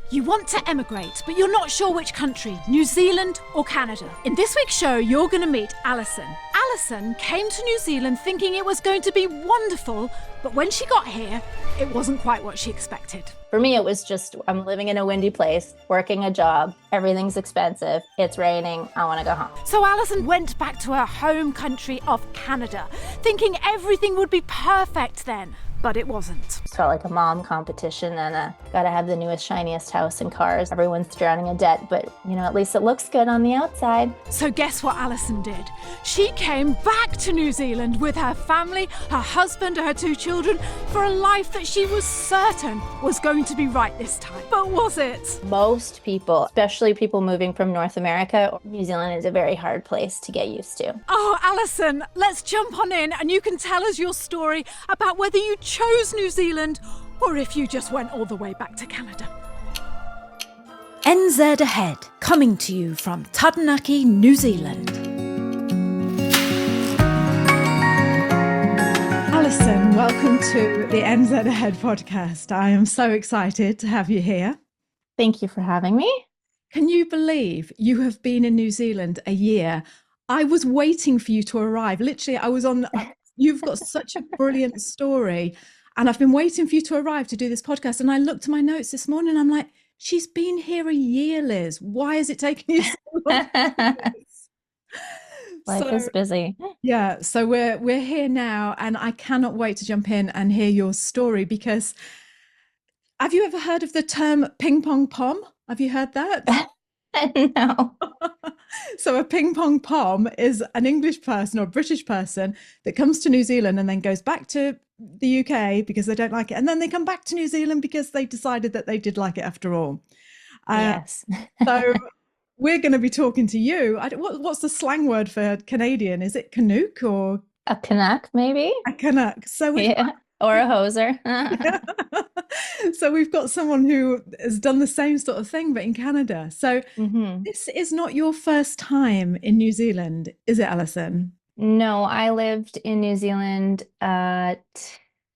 You want to emigrate, but you're not sure which country, New Zealand or Canada. In this week's show, you're going to meet Allison. Allison came to New Zealand thinking it was going to be wonderful, but when she got here, it wasn't quite what she expected. For me, it was just, I'm living in a windy place, working a job, everything's expensive, it's raining, I want to go home. So Allison went back to her home country of Canada, thinking everything would be perfect then. But it wasn't. It felt like a mom competition and gotta have the newest, shiniest house and cars. Everyone's drowning in debt, but at least it looks good on the outside. So guess what Allison did? She came back to New Zealand with her family, her husband, her 2 children, for a life that she was certain was going to be right this time. But was it? Most people, especially people moving from North America, New Zealand is a very hard place to get used to. Oh, Allison, let's jump on in and you can tell us your story about whether you chose New Zealand or if you just went all the way back to Canada. NZAhead, coming to you from Taranaki, New Zealand. Alison, welcome to the NZAhead podcast. I am so excited to have you here. Thank you for having me. Can you believe you have been in New Zealand a year? I was waiting for you to arrive. Literally, I was on... You've got such a brilliant story. And I've been waiting for you to arrive to do this podcast. And I looked at my notes this morning and I'm like, she's been here a year, Liz. Why is it taking you so long? Life is busy. Yeah. So we're here now and I cannot wait to jump in and hear your story because have you ever heard of the term ping pong pom? Have you heard that? No. So a ping pong pom is an English person or a British person that comes to New Zealand and then goes back to the UK because they don't like it. And then they come back to New Zealand because they decided that they did like it after all. Yes. So we're going to be talking to you. What's the slang word for Canadian? Is it Canuck or? A Canuck, maybe? A Canuck. So or a hoser. So we've got someone who has done the same sort of thing, but in Canada. So This is not your first time in New Zealand, is it, Allison? No, I lived in New Zealand 9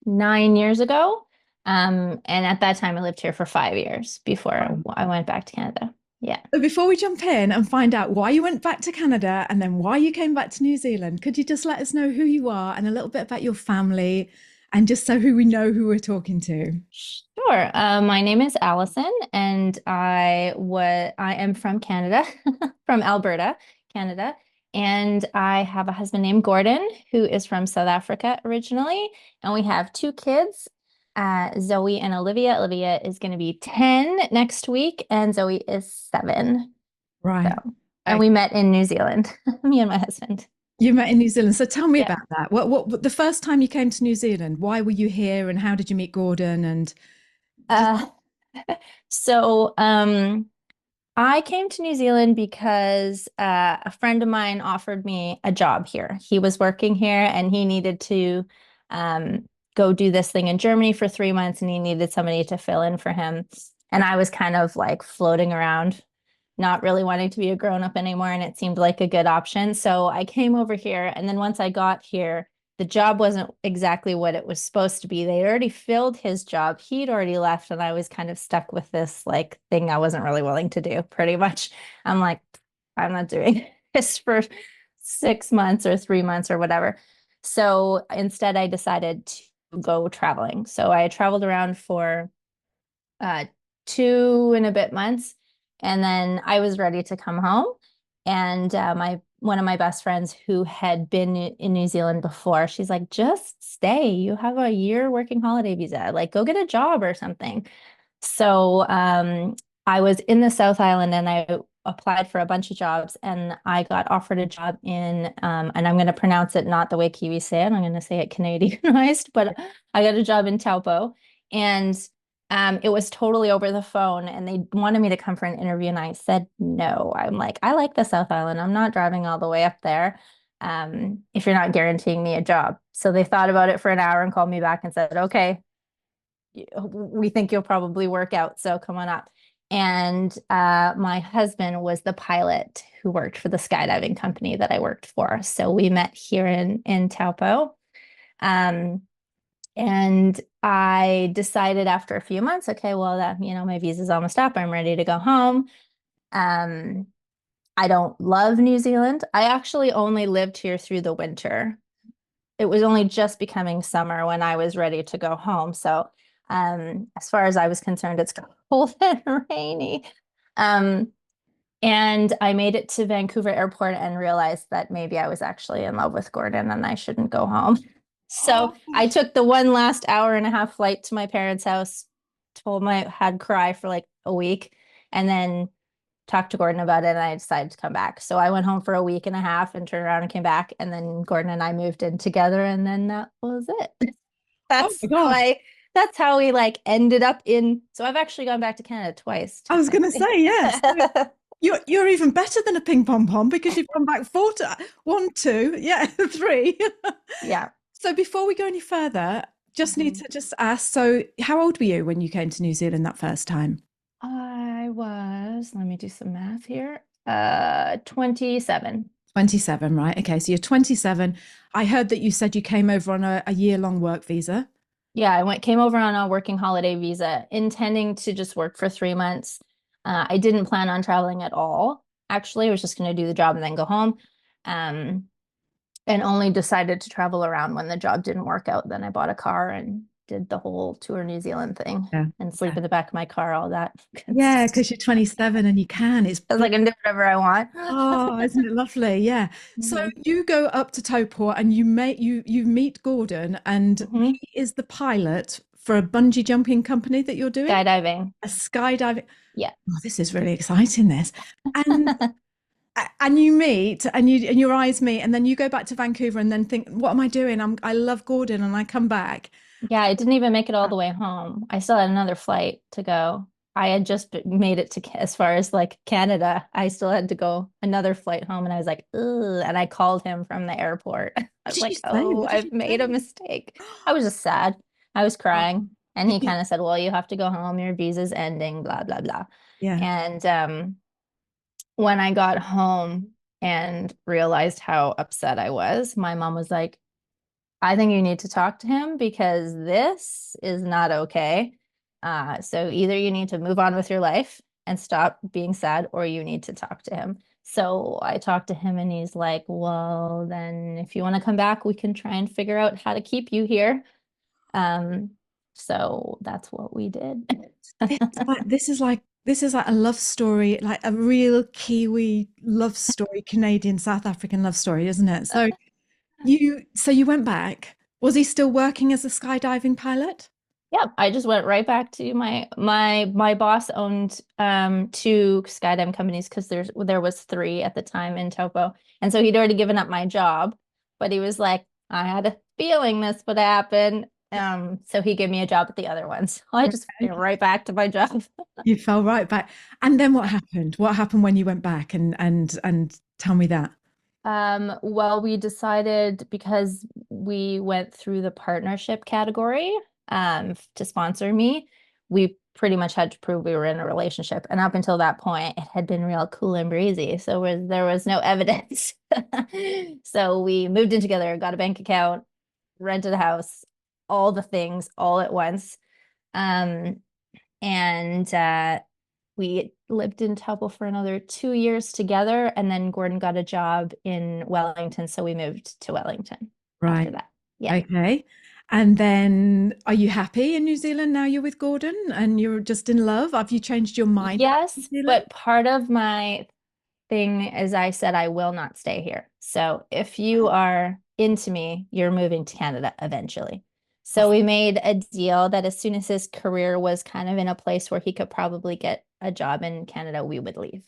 years ago. And at that time, I lived here for 5 years before I went back to Canada. Yeah. So before we jump in and find out why you went back to Canada and then why you came back to New Zealand, could you just let us know who you are and a little bit about your family? And just so we know who we're talking to. Sure. My name is Allison, and I am from Canada, from Alberta, Canada. And I have a husband named Gordon, who is from South Africa originally. And we have 2 kids, Zoe and Olivia. Olivia is going to be 10 next week, and Zoe is 7. Right. So, and we met in New Zealand, me and my husband. You met in New Zealand. So tell me about that. What the first time you came to New Zealand, why were you here and how did you meet Gordon? And I came to New Zealand because a friend of mine offered me a job here. He was working here and he needed to go do this thing in Germany for 3 months and he needed somebody to fill in for him. And I was kind of like floating around, not really wanting to be a grown-up anymore, and it seemed like a good option. So I came over here, and then once I got here, the job wasn't exactly what it was supposed to be. They already filled his job. He'd already left, and I was kind of stuck with this like thing I wasn't really willing to do, pretty much. I'm like, I'm not doing this for 6 months or 3 months or whatever. So instead, I decided to go traveling. So I traveled around for 2 and a bit months. And then I was ready to come home. And one of my best friends who had been in New Zealand before, she's like, just stay. You have a year working holiday visa. Like, go get a job or something. So I was in the South Island and I applied for a bunch of jobs and I got offered a job in, and I'm going to pronounce it not the way Kiwis say it. I'm going to say it Canadianized, but I got a job in Taupo. And it was totally over the phone and they wanted me to come for an interview and I said no. I'm like, I like the South Island. I'm not driving all the way up there if you're not guaranteeing me a job. So they thought about it for an hour and called me back and said, okay, we think you'll probably work out, so come on up. And my husband was the pilot who worked for the skydiving company that I worked for. So we met here in Taupo. And I decided after a few months, okay, well that, my visa's almost up. I'm ready to go home. Um, I don't love New Zealand. I actually only lived here through the winter. It was only just becoming summer when I was ready to go home. So, as far as I was concerned, it's cold and rainy. Um, and I made it to Vancouver Airport and realized that maybe I was actually in love with Gordon and I shouldn't go home. So Oh, I took the one last hour-and-a-half flight to my parents' house, told my had cry for like a week, and then talked to Gordon about it, and I decided to come back. So I went home for a week and a half and turned around and came back, and then Gordon and I moved in together, and then that was it. oh That's my how gosh. I that's how we like ended up in. So I've actually gone back to Canada twice, I was going to technically. say, yes. You're even better than a ping pong pom because you've come back four to one, two, yeah, three. Yeah. So before we go any further, just need Mhm. to just ask, so how old were you when you came to New Zealand that first time? Let me do some math here. 27. 27, right? Okay, so you're 27. I heard that you said you came over on a year-long work visa. Yeah, came over on a working holiday visa, intending to just work for 3 months. I didn't plan on traveling at all. Actually, I was just going to do the job and then go home. Um, and only decided to travel around when the job didn't work out. Then I bought a car and did the whole tour New Zealand thing Yeah. and sleep in the back of my car, all that good Yeah, stuff. because you're 27 and you can. It's I was like, I can do whatever I want. oh, isn't it lovely? Yeah. So Mhm. you go up to Taupo and you meet Gordon, and Mhm. he is the pilot for a bungee jumping company that you're doing, Skydiving. a skydiving. Yeah. Oh, this is really exciting, this. And and you meet and your eyes meet, and then you go back to Vancouver and then think, what am I doing? I love Gordon, and I come back. Yeah, I didn't even make it all the way home. I still had another flight to go. I had just made it to as far as like Canada. I still had to go another flight home, and I was like, ugh. And I called him from the airport. I What was did you like, say? oh, What did you I've made a say? mistake. I was just sad. I was Oh, crying. And did he you? kind of said, well, you have to go home. Your visa's ending, blah, blah, blah. Yeah. And when I got home and realized how upset I was, my mom was like, I think you need to talk to him because this is not okay. So either you need to move on with your life and stop being sad, or you need to talk to him. So I talked to him and he's like, well, then if you want to come back, we can try and figure out how to keep you here. Um, so that's what we did. This is like a love story, like a real Kiwi love story, Canadian South African love story, isn't it? So you went back. Was he still working as a skydiving pilot? Yeah, I just went right back to my boss owned two skydiving companies because there was three at the time in Taupo. And so he'd already given up my job, but he was like, I had a feeling this would happen. So he gave me a job at the other ones. So I just went right back to my job. You fell right back. And then what happened? What happened when you went back and tell me that. Well, we decided because we went through the partnership category to sponsor me, we pretty much had to prove we were in a relationship. And up until that point, it had been real cool and breezy. So there was no evidence. So we moved in together, got a bank account, rented a house, all the things all at once. Um, and we lived in Taupo for another 2 years together, and then Gordon got a job in Wellington, so we moved to Wellington after Right. that. Yeah. Okay. And then are you happy in New Zealand now you're with Gordon and you're just in love? Have you changed your mind about New Yes, Zealand? but part of my thing is I said I will not stay here. So if you are into me, you're moving to Canada eventually. Oh, So we made a deal that as soon as his career was kind of in a place where he could probably get a job in Canada, we would leave.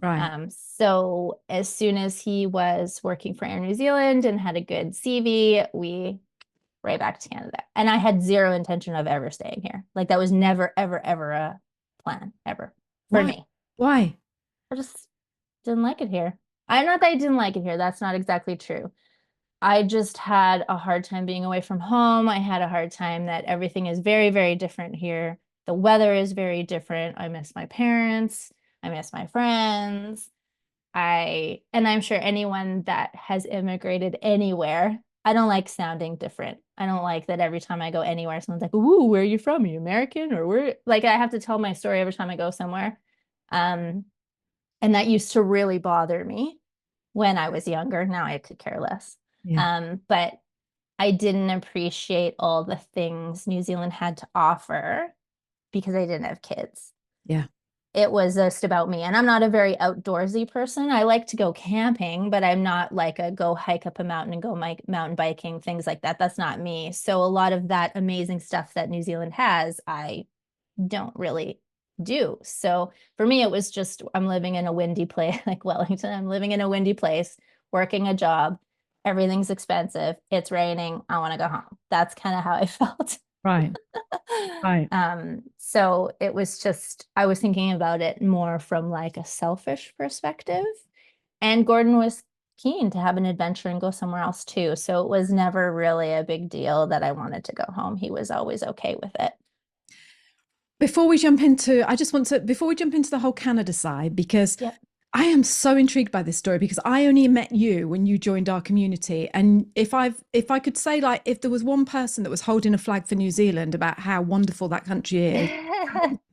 right. So as soon as he was working for Air New Zealand and had a good CV, we right back to Canada. And I had zero intention of ever staying here. Like that was never, ever, ever a plan, ever for Why? me. Why? I just didn't like it here. I'm not that I didn't like it here. That's not exactly true. I just had a hard time being away from home. I had a hard time that everything is very, very different here. The weather is very different. I miss my parents. I miss my friends. And I'm sure anyone that has immigrated anywhere I don't like sounding different. I don't like that every time I go anywhere, someone's like, "Ooh, where are you from? Are you American?" Or where, like, I have to tell my story every time I go somewhere. Um, and that used to really bother me when I was younger. Now I could care less. Yeah. But I didn't appreciate all the things New Zealand had to offer because I didn't have kids. Yeah. It was just about me. And I'm not a very outdoorsy person. I like to go camping, but I'm not like a go hike up a mountain and go mountain biking, things like that. That's not me. So a lot of that amazing stuff that New Zealand has, I don't really do. So for me, it was just I'm living in a windy place, like Wellington. I'm living in a windy place, working a job. Everything's expensive. It's raining. I want to go home. That's kind of how I felt. Right. Right. So it was just, I was thinking about it more from like a selfish perspective. And Gordon was keen to have an adventure and go somewhere else too. So it was never really a big deal that I wanted to go home. He was always okay with it. Before we jump into, I just want to, before we jump into the whole Canada side, because Yep. I am so intrigued by this story because I only met you when you joined our community. And if I could say, like, if there was one person that was holding a flag for New Zealand about how wonderful that country is,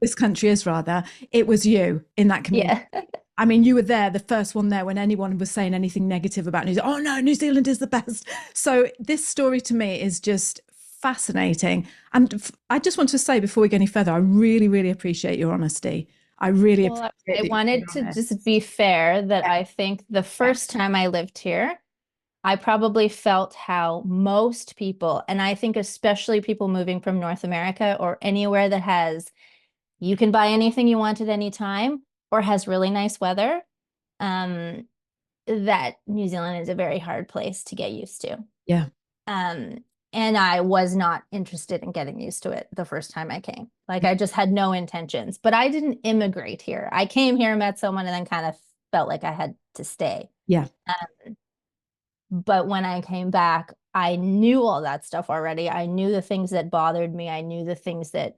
this country is rather, it was you in that community. Yeah. I mean, you were there, the first one there when anyone was saying anything negative about New Zealand. Oh no, New Zealand is the best. So this story to me is just fascinating. And I just want to say before we go any further, I really, really appreciate your honesty. I really Well, appreciate I that you're being wanted to honest. just be fair that Yeah, I think the yeah, first time I lived here, I probably felt how most people, and I think especially people moving from North America or anywhere that has, you can buy anything you want at any time or has really nice weather, um, that New Zealand is a very hard place to get used to. yeah, Um, and I was not interested in getting used to it the first time I came. Like I just had no intentions, but I didn't immigrate here. I came here, met someone, and then kind of felt like I had to stay. yeah, But when I came back, I knew all that stuff already. I knew the things that bothered me. I knew the things that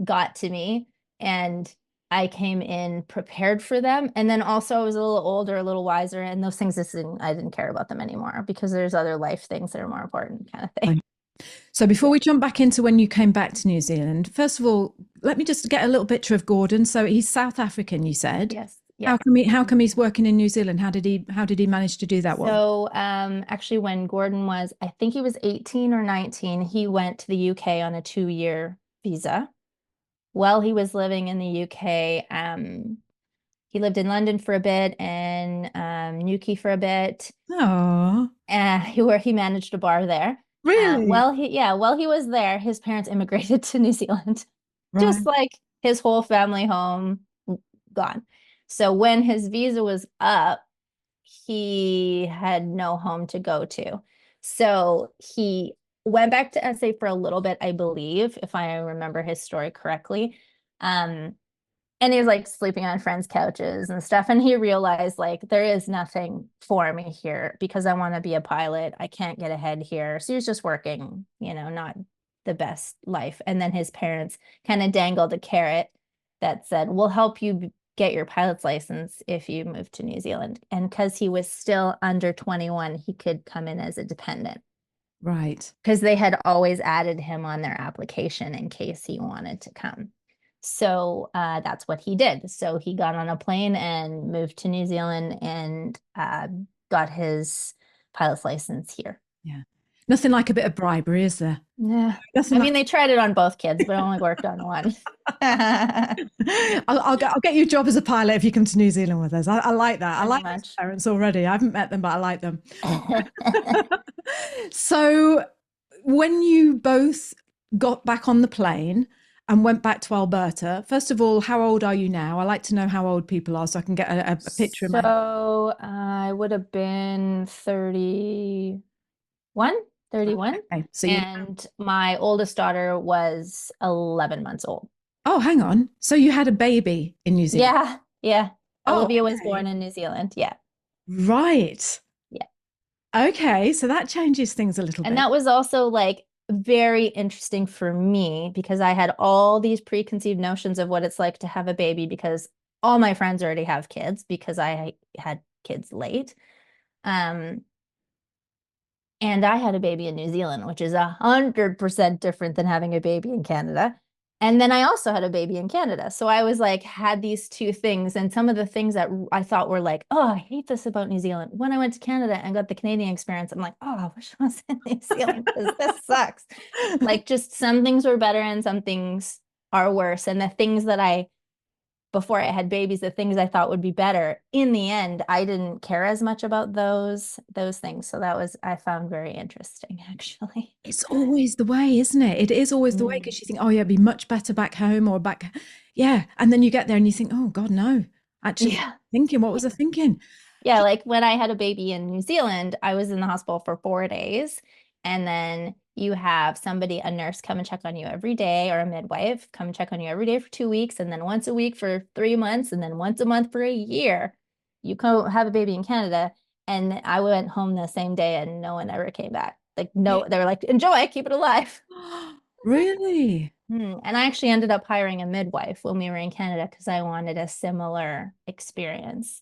got to me. And I came in prepared for them. And then also I was a little older, a little wiser, and those things I didn't care about them anymore because there's other life things that are more important kind of thing. right. So before Yeah. we jump back into when you came back to New Zealand, first of all, let me just get a little picture of Gordon. So he's South African, you said. Yes. How Yeah. come he's working in New Zealand? How did he manage to do that? What? So actually when Gordon was, I think he was 18 or 19, he went to the UK on a 2-year visa. While he was living in the UK, he lived in London for a bit and Newquay for a bit, Oh, where he managed a bar there. really? While he was there, his parents immigrated to New Zealand, Right. just like his whole family home gone. So when his visa was up, he had no home to go to. So he went back to SA for a little bit, I believe, if I remember his story correctly. Um, and he was like sleeping on friends' couches and stuff. And he realized like there is nothing for me here because I want to be a pilot. I can't get ahead here. So he was just working, not the best life. And then his parents kind of dangled a carrot that said, "We'll help you get your pilot's license if you move to New Zealand." And because he was still under 21, he could come in as a dependent Right. because they had always added him on their application in case he wanted to come. So that's what he did. So he got on a plane and moved to New Zealand and got his pilot's license here. Yeah. Nothing like a bit of bribery, is there? Yeah. Nothing I like. mean, they tried it on both kids, but it only worked on one. I'll get you a job as a pilot if you come to New Zealand with us. I like that. I Pretty like those much. parents already. I haven't met them, but I like them. So when you both got back on the plane and went back to Alberta, first of all, how old are you now? I like to know how old people are so I can get a picture in my head. So I would have been 31, 31. Okay, so you. And my oldest daughter was 11 months old. Oh, hang on. So you had a baby in New Zealand? Yeah, yeah. Oh, Olivia was okay. born in New Zealand. Yeah, Right. yeah. Okay, so that changes things a little And bit. that was also like very interesting for me because I had all these preconceived notions of what it's like to have a baby because all my friends already have kids because I had kids late. Um, And I had a baby in New Zealand, which is 100% different than having a baby in Canada. And then I also had a baby in Canada. So I was like, had these two things. And some of the things that I thought were like, oh, I hate this about New Zealand. When I went to Canada and got the Canadian experience, I'm like, oh, I wish I was in New Zealand because this sucks. Like, just some things were better and some things are worse. And the things that before I had babies, the things I thought would be better, in the end, I didn't care as much about those things. So that was, I found very interesting, actually. It's always the way, isn't it? It is always the way Mm. because you think, oh yeah, it'd be much better back home or back, yeah. And then you get there and you think, oh God, no. Actually, Yeah. thinking, what was I thinking? Yeah, like when I had a baby in New Zealand, I was in the hospital for 4 days. And then you have somebody, a nurse, come and check on you every day, or a midwife come check on you every day for 2 weeks, and then once a week for 3 months, and then once a month for a year. You come have a baby in Canada. And I went home the same day and no one ever came back. Like, no, they were like, enjoy, keep it alive. Really? And I actually ended up hiring a midwife when we were in Canada because I wanted a similar experience.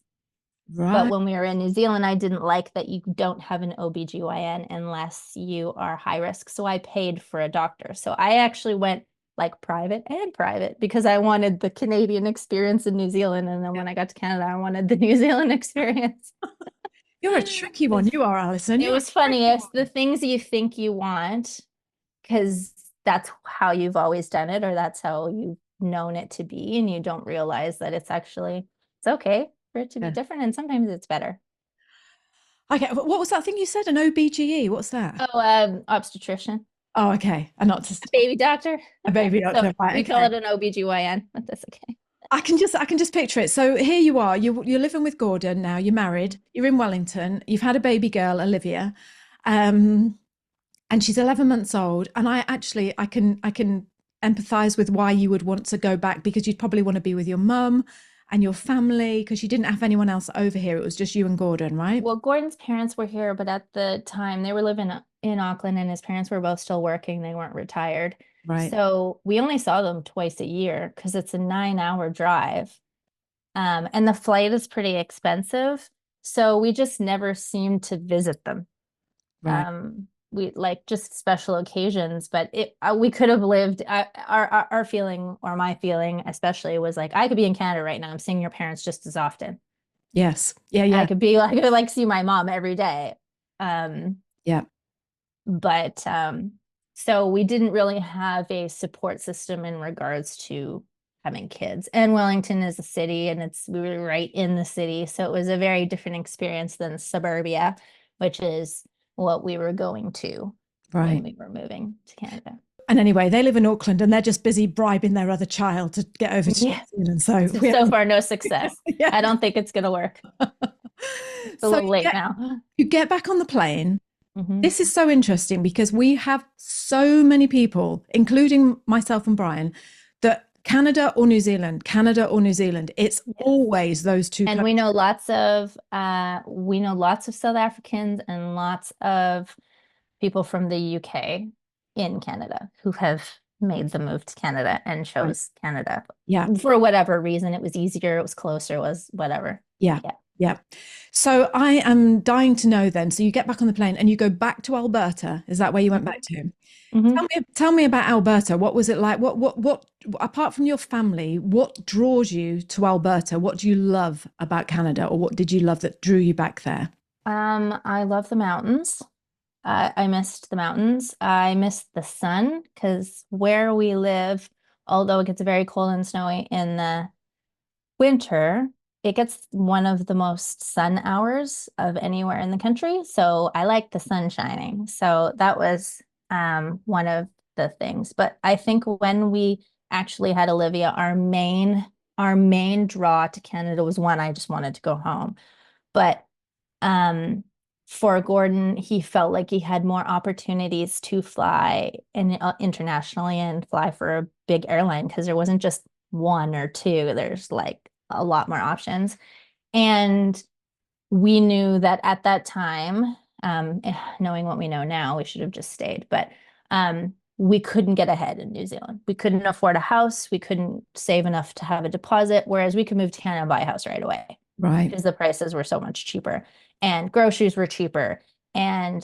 But Right. when we were in New Zealand, I didn't like that you don't have an OBGYN unless you are high risk. So I paid for a doctor. So I actually went like private and private because I wanted the Canadian experience in New Zealand. And then when I got to Canada, I wanted the New Zealand experience. You're a tricky one. It's, You are, Alison. it You're a was funny. tricky It's the one. things you think you want because that's how you've always done it, or that's how you've known it to be. And you don't realize that it's okay for it to be Yeah. different. And sometimes it's better. Okay. What was that thing you said? An OBGE? What's that? Oh, obstetrician, Oh, okay. And not just baby doctor. a baby So doctor. we Right. call Okay. it an OBGYN, but that's okay. I can just picture it. So here you are. You're living with Gordon now. You're married. You're in Wellington. You've had a baby girl, Olivia, um, and she's 11 months old. And I can empathize with why you would want to go back because you'd probably want to be with your mum and your family because you didn't have anyone else over here. It was just you and Gordon, right? Well, Gordon's parents were here, but at the time they were living in Auckland and his parents were both still working. They weren't retired. Right. So we only saw them twice a year because it's a 9-hour drive. And the flight is pretty expensive. So we just never seemed to visit them. Right. We like just special occasions, but we could have lived. Our feeling, or my feeling especially, was like I could be in Canada right now. I'm seeing your parents just as often. Yes. Yeah. I Yeah. could be like I could like see my mom every day. Um, Yeah. but so we didn't really have a support system in regards to having kids. And Wellington is a city, and we were right in the city, so it was a very different experience than suburbia, which is what we were going to when Right. we were moving to Canada. And anyway, they live in Auckland and they're just busy bribing their other child to get over to Yeah. New Zealand. So So we so have, far, no success. yeah. I don't think it's gonna work. It's a So little late now. you get back on the plane. Hmm. This is so interesting because we have so many people, including myself and Brian, that Canada or New Zealand. It's Yes. always those two And countries. we know lots of South Africans and lots of people from the UK in Canada who have made the move to Canada and Right. chose Canada Yeah. for whatever reason. It was easier, it was closer, it was whatever. Yeah. Yeah. Yeah. So I am dying to know then. So you get back on the plane and you go back to Alberta. Is that where you went back to? Mm-hmm. Tell me about Alberta. What was it like? What apart from your family, what draws you to Alberta? What do you love about Canada, or what did you love that drew you back there? I love the mountains. I missed the mountains. I missed the sun because where we live, although it gets very cold and snowy in the winter, it gets one of the most sun hours of anywhere in the country. So I like the sun shining. So that was one of the things. But I think when we actually had Olivia, our main draw to Canada was one, I just wanted to go home. But um for Gordon, he felt like he had more opportunities to fly internationally and fly for a big airline because there wasn't just one or two. There's like a lot more options. And we knew that at that time, knowing what we know now, we should have just stayed. But we couldn't get ahead in New Zealand. We couldn't afford a house. We couldn't save enough to have a deposit, whereas we could move to Canada and buy a house right away Right. because the prices were so much cheaper and groceries were cheaper and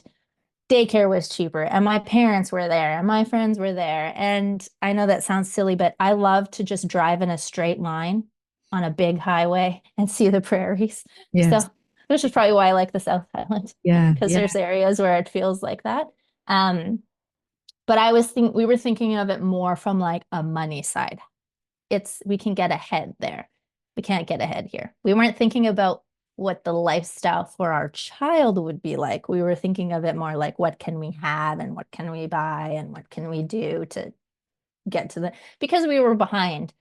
daycare was cheaper, and my parents were there, and my friends were there. And I know that sounds silly, but I love to just drive in a straight line on a big highway and see the prairies. Yes. So, which is probably why I like the South Island, Yeah. because Yeah. there's areas where it feels like that. But we were thinking of it more from like a money side. We can get ahead there. We can't get ahead here. We weren't thinking about what the lifestyle for our child would be like. We were thinking of it more like, what can we have and what can we buy and what can we do to get to because we were behind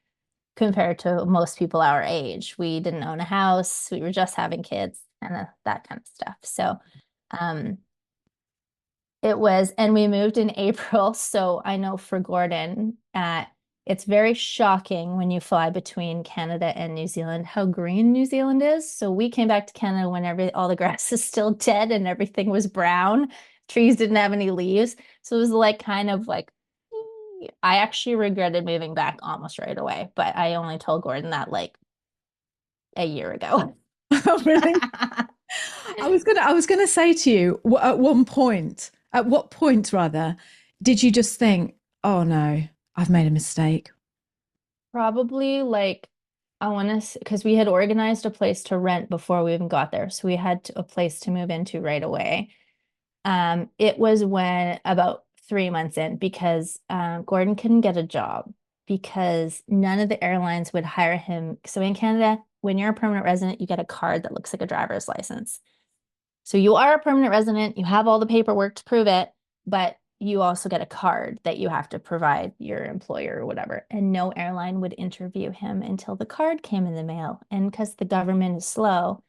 compared to most people our age. We didn't own a house. We were just having kids and that kind of stuff. So, and we moved in April. So I know for Gordon, it's very shocking when you fly between Canada and New Zealand how green New Zealand is. So we came back to Canada when all the grass is still dead and everything was brown. Trees didn't have any leaves. So it was like kind of like, I actually regretted moving back almost right away, but I only told Gordon that like a year ago. Oh, really? I was gonna say to you, at what point rather, did you just think, oh no, I've made a mistake? Probably like, I want to, because we had organized a place to rent before we even got there. So we had a place to move into right away. It was when about 3 months in, because Gordon couldn't get a job because none of the airlines would hire him. So in Canada, when you're a permanent resident, you get a card that looks like a driver's license. So you are a permanent resident, you have all the paperwork to prove it, but you also get a card that you have to provide your employer or whatever. And no airline would interview him until the card came in the mail. And because the government is slow,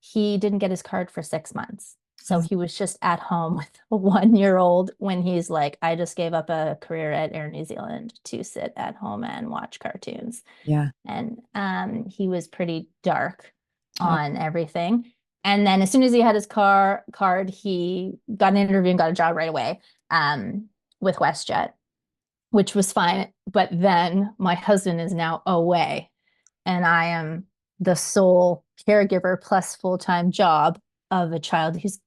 he didn't get his card for 6 months. So he was just at home with a 1-year-old when he's like, I just gave up a career at Air New Zealand to sit at home and watch cartoons. Yeah. And he was pretty dark on everything. And then as soon as he had his card, he got an interview and got a job right away with WestJet, which was fine. But then my husband is now away and I am the sole caregiver plus full-time job of a child who's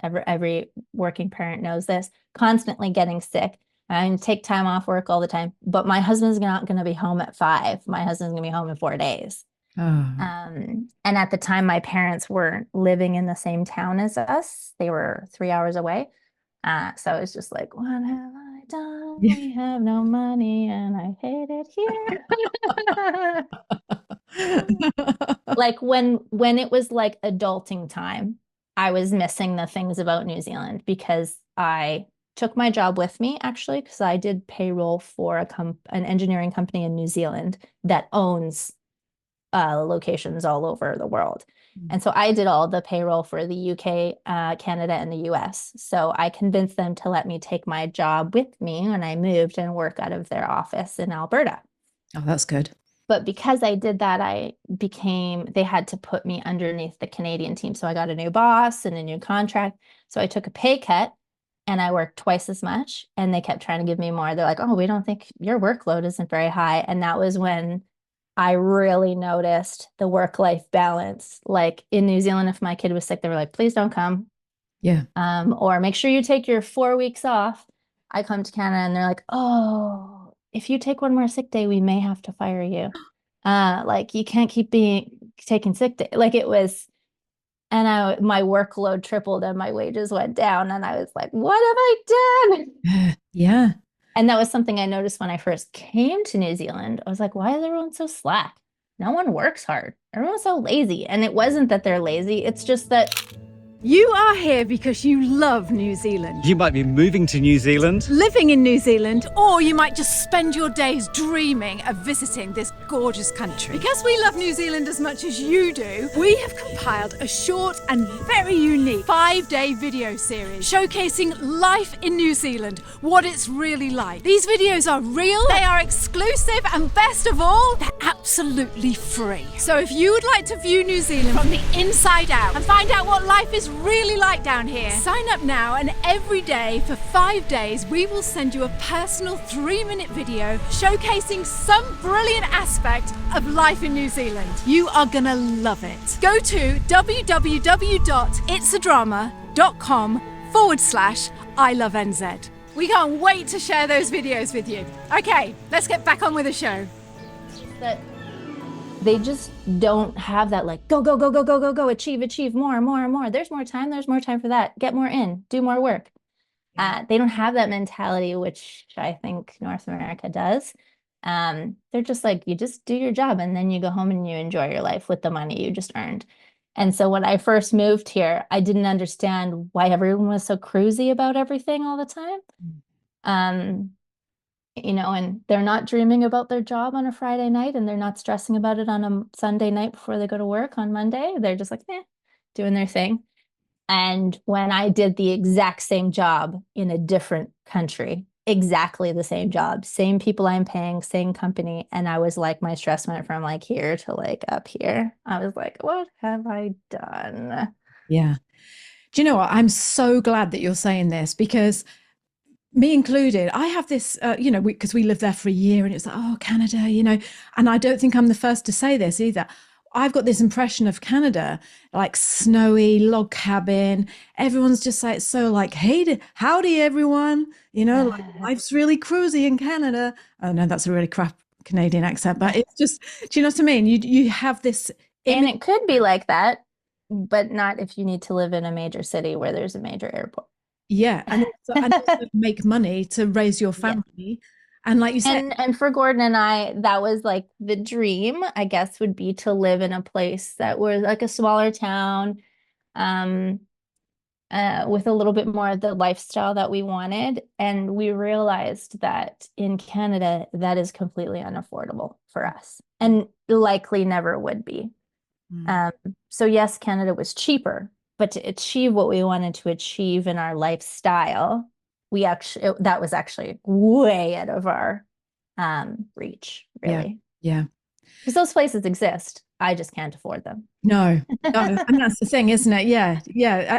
every working parent knows this, constantly getting sick. I take time off work all the time, but my husband's not going to be home at 5. My husband's going to be home in 4 days. And at the time, my parents weren't living in the same town as us. They were 3 hours away. So it was just like, what have I done? We have no money and I hate it here. Like when it was like adulting time, I was missing the things about New Zealand because I took my job with me, actually, because I did payroll for an engineering company in New Zealand that owns locations all over the world. And so I did all the payroll for the UK, Canada, and the US. So I convinced them to let me take my job with me when I moved and work out of their office in Alberta. Oh, that's good. But because I did that, they had to put me underneath the Canadian team. So I got a new boss and a new contract. So I took a pay cut and I worked twice as much. And they kept trying to give me more. They're like, oh, we don't think your workload isn't very high. And that was when I really noticed the work-life balance. Like in New Zealand, if my kid was sick, they were like, please don't come. Yeah. Or make sure you take your 4 weeks off. I come to Canada and they're like, oh, if you take one more sick day, we may have to fire you. Like you can't keep taking sick day. Like it was, and my workload tripled and my wages went down. And I was like, what have I done? Yeah. And that was something I noticed when I first came to New Zealand. I was like, why is everyone so slack? No one works hard. Everyone's so lazy. And it wasn't that they're lazy. It's just that you are here because you love New Zealand. You might be moving to New Zealand, living in New Zealand, or you might just spend your days dreaming of visiting this gorgeous country. Because we love New Zealand as much as you do, we have compiled a short and very unique 5-day video series showcasing life in New Zealand, what it's really like. These videos are real, they are exclusive, and best of all, they're absolutely free. So if you would like to view New Zealand from the inside out and find out what life is really like down here, sign up now, and every day for 5 days we will send you a personal 3-minute video showcasing some brilliant aspect of life in New Zealand. You are gonna love it. Go to www.itsadrama.com/. I love NZ. We can't wait to share those videos with you. Okay, let's get back on with the show. That they just don't have that like go, go, go, go, go, go, go, achieve, more, more, more. There's more time for that. Get more in, do more work. They don't have that mentality, which I think North America does. They're just like, you just do your job and then you go home and you enjoy your life with the money you just earned. And so when I first moved here, I didn't understand why everyone was so cruisy about everything all the time. And they're not dreaming about their job on a Friday night and they're not stressing about it on a Sunday night before they go to work on Monday. They're just like, doing their thing. And when I did the exact same job in a different country, exactly the same job, same people I'm paying, same company. And I was like, my stress went from like here to like up here. I was like, what have I done? Yeah. Do you know what? I'm so glad that you're saying this because me included, I have this, because we lived there for a year and it's like, oh, Canada, and I don't think I'm the first to say this either. I've got this impression of Canada, like snowy log cabin. Everyone's just like, so like, hey, howdy, everyone. Like life's really cruisy in Canada. Oh, no, that's a really crap Canadian accent, but it's just, do you know what I mean? You have this And it could be like that, but not if you need to live in a major city where there's a major airport. Yeah, and also make money to raise your family. Yeah. And like you said, and for Gordon and I, that was like the dream, I guess, would be to live in a place that was like a smaller town, with a little bit more of the lifestyle that we wanted. And we realized that in Canada, that is completely unaffordable for us and likely never would be. So yes, Canada was cheaper, but to achieve what we wanted to achieve in our lifestyle, that was actually way out of our reach, really. Yeah. Because those places exist. I just can't afford them. No, and that's the thing, isn't it? Yeah.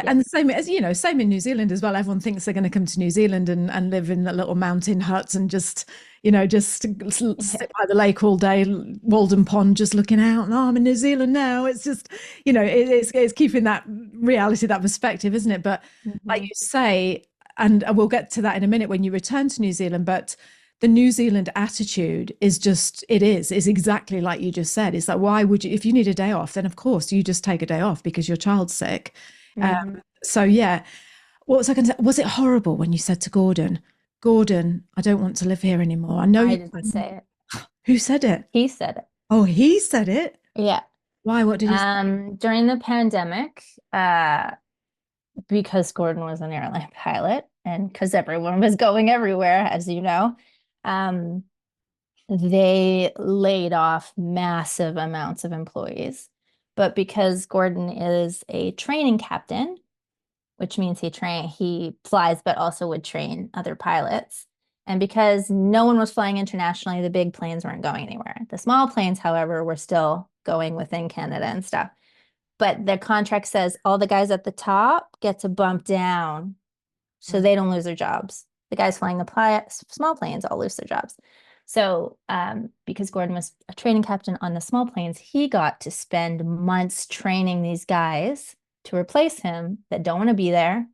And the same as, same in New Zealand as well. Everyone thinks they're going to come to New Zealand and live in the little mountain huts and just sit by the lake all day, Walden Pond, just looking out. And I'm in New Zealand now. It's just, it's keeping that reality, that perspective, isn't it? But like you say, and we'll get to that in a minute when you return to New Zealand, but the New Zealand attitude is is exactly like you just said. It's like, why would you, if you need a day off, then of course you just take a day off because your child's sick. So yeah, what was I going to say? Was it horrible when you said to Gordon, I don't want to live here anymore? I know I didn't say it. Who said it? He said it. Oh, he said it? Yeah. Why? What did he say? During the pandemic, because Gordon was an airline pilot and because everyone was going everywhere, as you know, they laid off massive amounts of employees. But because Gordon is a training captain, which means he flies, but also would train other pilots. And because no one was flying internationally, the big planes weren't going anywhere. The small planes, however, were still going within Canada and stuff. But the contract says all the guys at the top get to bump down so they don't lose their jobs. The guys flying the small planes all lose their jobs. So because Gordon was a training captain on the small planes, he got to spend months training these guys to replace him that don't want to be there.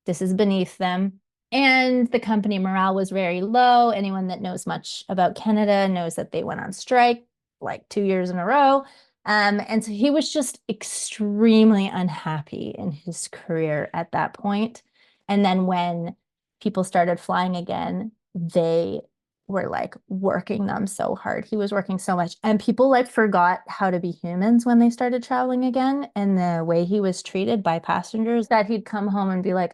This is beneath them. And the company morale was very low. Anyone that knows much about Canada knows that they went on strike like 2 years in a row. And so he was just extremely unhappy in his career at that point. And then when people started flying again, they were like working them so hard. He was working so much. And people like forgot how to be humans when they started traveling again. And the way he was treated by passengers, that he'd come home and be like,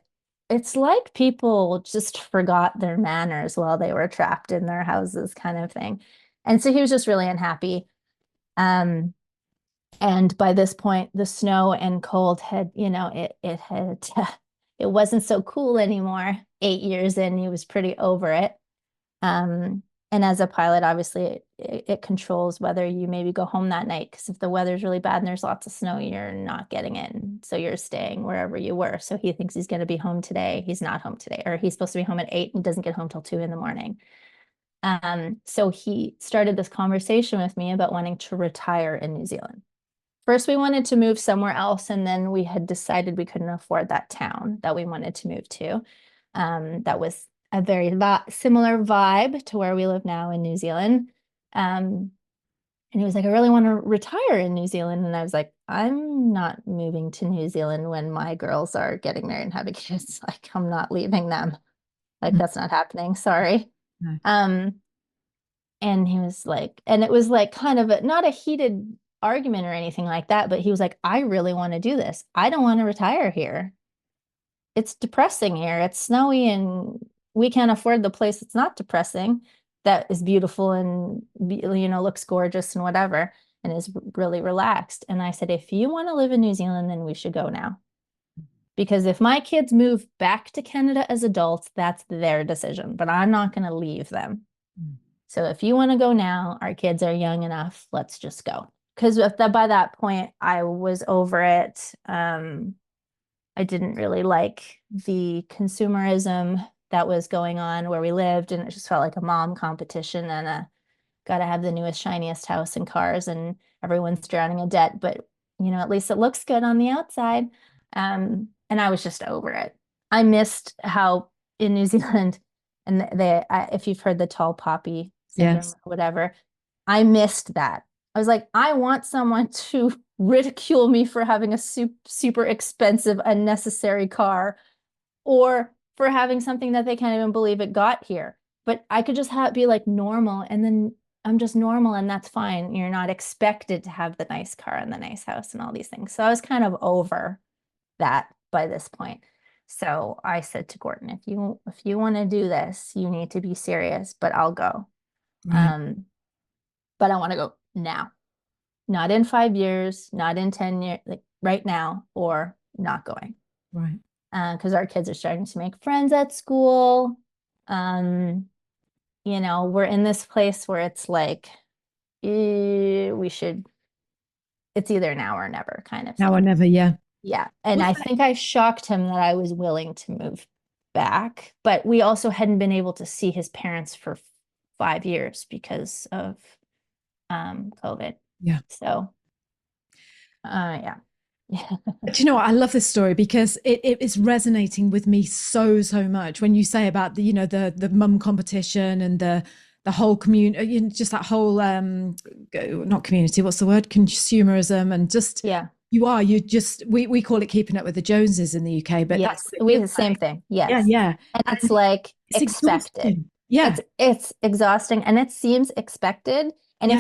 it's like people just forgot their manners while they were trapped in their houses, kind of thing. And so he was just really unhappy. And by this point, the snow and cold had, it wasn't so cool anymore. 8 years in, he was pretty over it. And as a pilot, obviously, it controls whether you maybe go home that night, because if the weather's really bad and there's lots of snow, you're not getting in. So you're staying wherever you were. So he thinks he's going to be home today. He's not home today, or he's supposed to be home at 8 and doesn't get home till 2 in the morning. So he started this conversation with me about wanting to retire in New Zealand. First, we wanted to move somewhere else, and then we had decided we couldn't afford that town that we wanted to move to. that was a very similar vibe to where we live now in New Zealand. And he was like, I really want to retire in New Zealand. And I was like, I'm not moving to New Zealand when my girls are getting married and having kids. Like, I'm not leaving them. Like, that's not happening. Sorry. No. And he was like, and it was like kind of not a heated argument or anything like that, but he was like, I really want to do this. I don't want to retire here. It's depressing here. It's snowy and we can't afford the place that's not depressing, that is beautiful and, looks gorgeous and whatever, and is really relaxed. And I said, if you want to live in New Zealand, then we should go now. Because if my kids move back to Canada as adults, that's their decision, but I'm not going to leave them. So if you want to go now, our kids are young enough, let's just go. Because by that point, I was over it. I didn't really like the consumerism that was going on where we lived, and it just felt like a mom competition and got to have the newest, shiniest house and cars, and everyone's drowning in debt. But, at least it looks good on the outside. And I was just over it. I missed how in New Zealand, and if you've heard the tall poppy syndrome or whatever, I missed that. I was like, I want someone to ridicule me for having a super expensive, unnecessary car, or for having something that they can't even believe it got here. But I could just be like normal, and then I'm just normal, and that's fine. You're not expected to have the nice car and the nice house and all these things. So I was kind of over that by this point. So I said to Gordon, if you want to do this, you need to be serious, but I'll go. Right. But I want to go now, not in 5 years, not in 10 years, like right now, or not going. Right. Because our kids are starting to make friends at school. We're in this place where it's like, it's either now or never kind of thing. Now or never, yeah. Yeah. And I think I shocked him that I was willing to move back, but we also hadn't been able to see his parents for 5 years because of COVID. Yeah. So, yeah. Do you know what? I love this story because it is resonating with me so much when you say about the mum competition and the whole community, just that whole not community, what's the word? Consumerism, and just we call it keeping up with the Joneses in the UK, but yes, we have the same thing. Yes. Yeah. And it's like it's expected. Exhausting. Yeah. It's exhausting, and it seems expected. And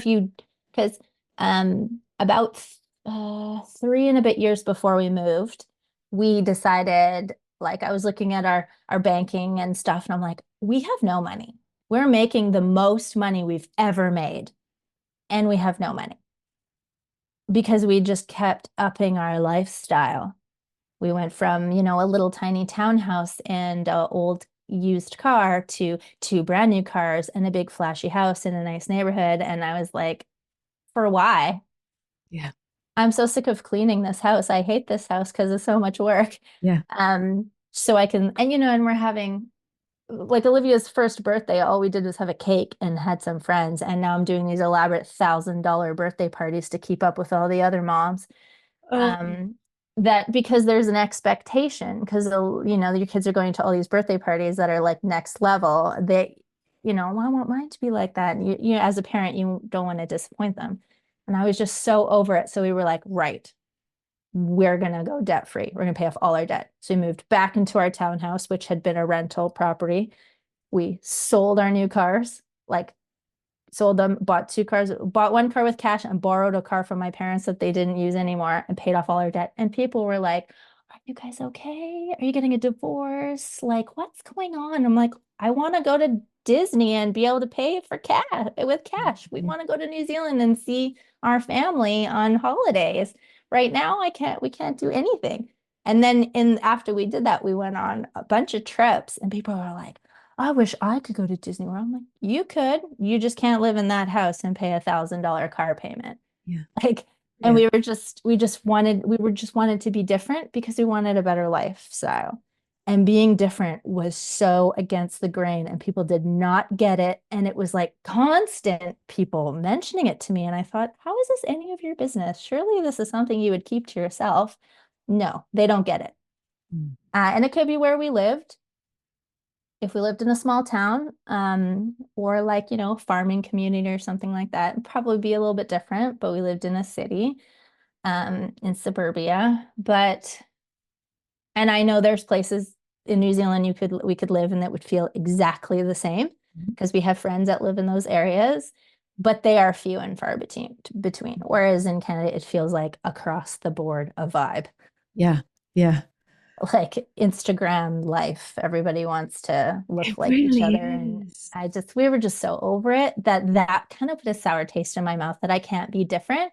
because about 3 and a bit years before we moved, we decided, like, I was looking at our banking and stuff, and I'm like, we have no money. We're making the most money we've ever made, and we have no money because we just kept upping our lifestyle. We went from, a little tiny townhouse and an old used car to 2 brand new cars and a big flashy house in a nice neighborhood. And I was like, for why? Yeah. I'm so sick of cleaning this house. I hate this house because it's so much work. Yeah. So I can, and we're having, like, Olivia's first birthday, all we did was have a cake and had some friends. And now I'm doing these elaborate $1,000 birthday parties to keep up with all the other moms. That because there's an expectation, because your kids are going to all these birthday parties that are like next level. I want mine to be like that. And you as a parent, you don't want to disappoint them. And I was just so over it. So we were like, right, we're gonna go debt free. We're gonna pay off all our debt. So we moved back into our townhouse, which had been a rental property. We sold our new cars, like sold them, bought 2 cars, bought 1 car with cash and borrowed a car from my parents that they didn't use anymore, and paid off all our debt. And people were like, are you guys okay? Are you getting a divorce? Like, what's going on? I'm like, I want to go to Disney and be able to pay for cash with cash. We want to go to New Zealand and see our family on holidays. Right now, we can't do anything. And then after we did that, we went on a bunch of trips, and people were like, I wish I could go to Disney World. I'm like, you could, you just can't live in that house and pay $1,000 car payment. Yeah. And we just wanted to be different because we wanted a better lifestyle. And being different was so against the grain, and people did not get it. And it was like constant people mentioning it to me. And I thought, how is this any of your business? Surely this is something you would keep to yourself. No, they don't get it. And it could be where we lived. if we lived in a small town, or like, farming community or something like that, it'd probably be a little bit different, but we lived in a city, in suburbia. And I know there's places in New Zealand we could live and that would feel exactly the same because we have friends that live in those areas, but they are few and far between. Whereas in Canada, it feels like across the board a vibe. Yeah. Yeah. Like Instagram life. Everybody wants to look It like each really other. And is. we were just so over it that kind of put a sour taste in my mouth that I can't be different.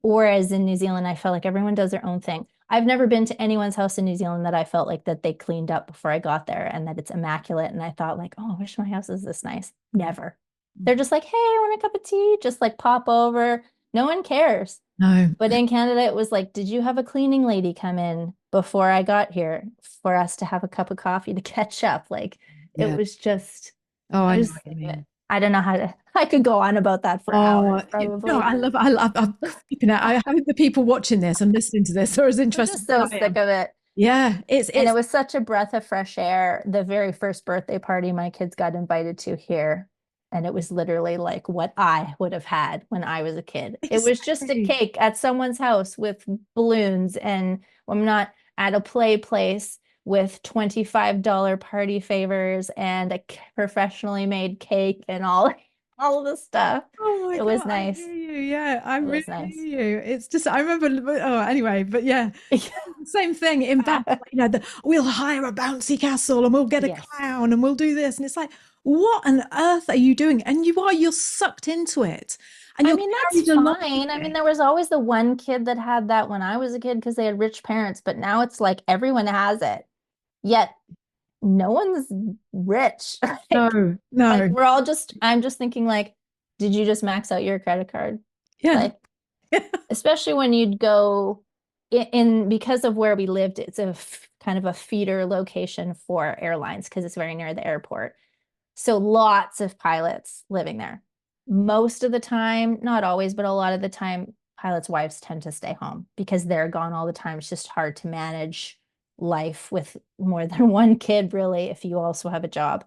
Whereas in New Zealand, I felt like everyone does their own thing. I've never been to anyone's house in New Zealand that I felt like that they cleaned up before I got there and that it's immaculate. And I thought like, oh, I wish my house is this nice. Never. They're just like, hey, I want a cup of tea. Just like pop over. No one cares. No. But in Canada, it was like, did you have a cleaning lady come in before I got here for us to have a cup of coffee to catch up? Like Yeah. it was just, Oh, I know just what you mean. I don't know how to, I could go on about that for hours, probably. No, I'm I hope the people watching this and listening to this are as I'm interested just so as I sick am. of it. Yeah, And it was such a breath of fresh air. The very first birthday party my kids got invited to here. And it was literally like what I would have had when I was a kid. It was just a exactly. cake at someone's house with balloons. And I'm not at a play place with $25 party favors and a professionally made cake and all of the stuff. Oh my It was God, I nice. hear you. Yeah, I It really was nice. hear you. It's just, I remember, oh, anyway, but yeah, same thing in back, we'll hire a bouncy castle and we'll get a Yes. clown and we'll do this. And it's like, what on earth are you doing? And you're sucked into it. And I you're mean, that's carried along with fine. I mean, it. there was always the one kid that had that when I was a kid because they had rich parents, but now it's like everyone has it. Yet no one's rich. No, Like no. we're all I'm just thinking like, did you just max out your credit card? Yeah. Like, especially when you'd go because of where we lived, it's a kind of a feeder location for airlines because it's very near the airport. So lots of pilots living there. Most of the time, not always, but a lot of the time, pilots' wives tend to stay home because they're gone all the time. It's just hard to manage life with more than one kid, really, if you also have a job.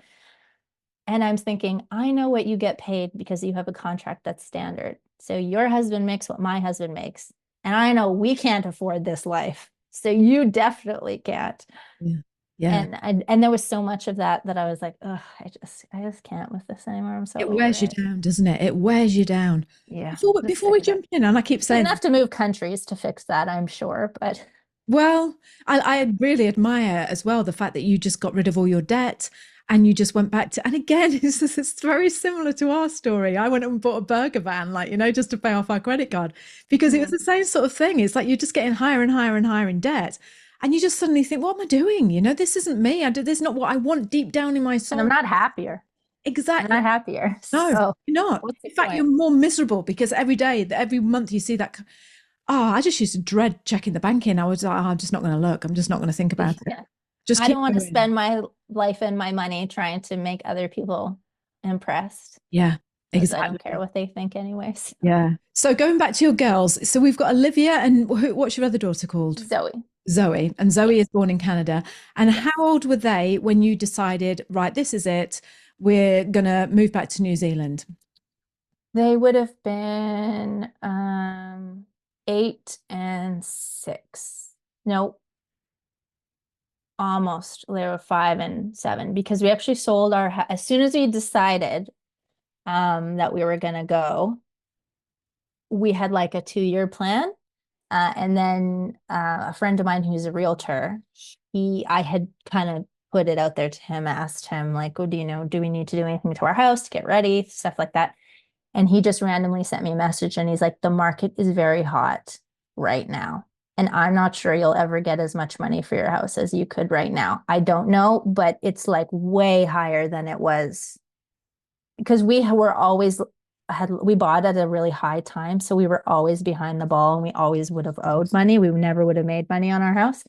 And I'm thinking, I know what you get paid because you have a contract that's standard. So your husband makes what my husband makes. And I know we can't afford this life. So you definitely can't. Yeah. Yeah. And there was so much of that I was like, oh, I just can't with this anymore. I'm so It over wears you it. doesn't it? It wears you down. Yeah. Before we jump in, and I keep saying, Didn't have to move countries to fix that, I'm sure, but well, I really admire as well the fact that you just got rid of all your debt and you just went back to, and again, it's very similar to our story. I went and bought a burger van, like, just to pay off our credit card because it was the same sort of thing. It's like you're just getting higher and higher and higher in debt. And you just suddenly think, what am I doing? This isn't me. This is not what I want deep down in my soul. and I'm not happier. Exactly. I'm not happier. No, So you're not. In fact, you're more miserable because every day, every month you see that. Oh, I just used to dread checking the bank in. I was like, oh, I'm just not going to look. I'm just not going to think about it. Just I keep don't want to going. spend my life and my money trying to make other people impressed. Yeah, Because I exactly. don't care what they think anyways. Yeah. So going back to your girls, so we've got Olivia and what's your other daughter called? Zoe. Zoe. And Zoe is born in Canada. And how old were they when you decided, right, this is it, we're going to move back to New Zealand? They would have been 8 and 6. No, almost. They were 5 and 7 because we actually sold our as soon as we decided that we were gonna go, we had like a 2-year plan. And then a friend of mine who's a realtor, I had kind of put it out there to him, asked him like, oh, do we need to do anything to our house to get ready, stuff like that. And he just randomly sent me a message and he's like, the market is very hot right now. And I'm not sure you'll ever get as much money for your house as you could right now. I don't know, but it's like way higher than it was because we bought at a really high time. So we were always behind the ball and we always would have owed money. We never would have made money on our house.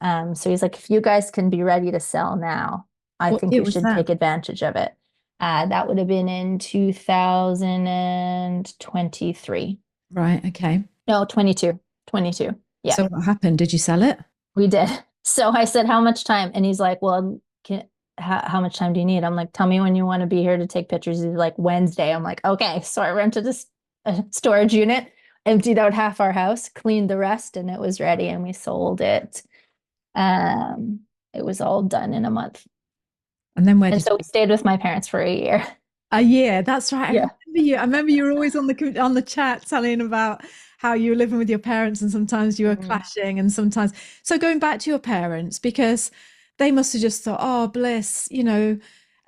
So he's like, if you guys can be ready to sell now, I think you should take advantage of it. That would have been in 2023. Right. Okay. No, 22. Yeah. So what happened? Did you sell it? We did. So I said, how much time? And he's like, well, how much time do you need? I'm like, tell me when you want to be here to take pictures. He's like, Wednesday. I'm like, okay. So I rented a storage unit, emptied out half our house, cleaned the rest, and it was ready, and we sold it. Um, it was all done in a month. And then where And did so we you? stayed with my parents for a year. A year. That's right. I Yeah. remember you. I remember you were always on the chat telling about how you were living with your parents, and sometimes you were Mm. clashing, and sometimes. So going back to your parents, because they must have just thought, oh, bliss,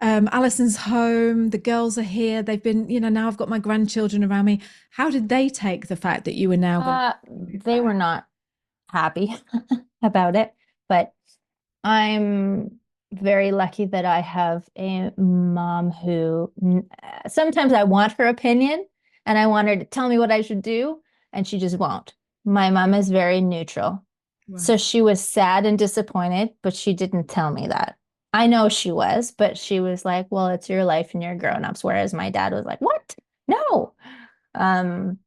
Alison's home, the girls are here. They've been, now I've got my grandchildren around me. How did they take the fact that you were now going to move They were back? not happy about it, but I'm very lucky that I have a mom who sometimes I want her opinion and I want her to tell me what I should do, and she just won't. My mom is very neutral. So Right. she was sad and disappointed, but she didn't tell me that. I know she was, but she was like, well, it's your life and you're grown-ups. Whereas my dad was like, what? No. Um,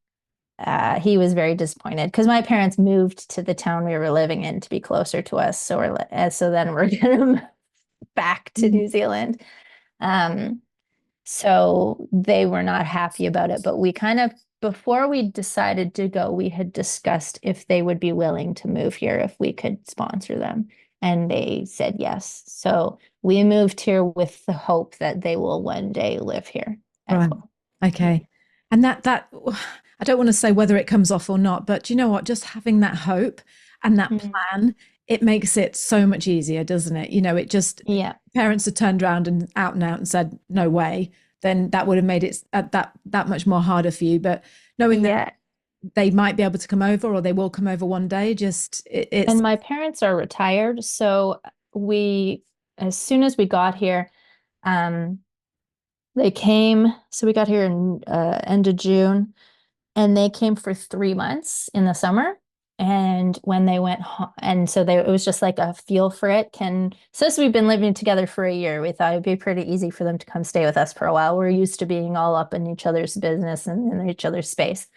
he was very disappointed because my parents moved to the town we were living in to be closer to us. So then we're gonna move back to Mm. New Zealand. Um, so they were not happy about it, but we kind of before we decided to go, we had discussed if they would be willing to move here if we could sponsor them, and they said yes. So we moved here with the hope that they will one day live here as Right. well. Yeah. Okay. And that I don't want to say whether it comes off or not, but you know what? Just having that hope and that Mm. plan, it makes it so much easier, doesn't it? It just Yeah. parents had turned around and out and said no way, then that would have made it that much more harder for you. But knowing that Yeah. they might be able to come over or they will come over one day, just And it's my parents are retired, so we, as soon as we got here, um, they came. So we got here in end of June, and they came for 3 months in the summer. And when they went home, and so it was just like a feel for it. Since we've been living together for a year, we thought it'd be pretty easy for them to come stay with us for a while. We're used to being all up in each other's business and in each other's space.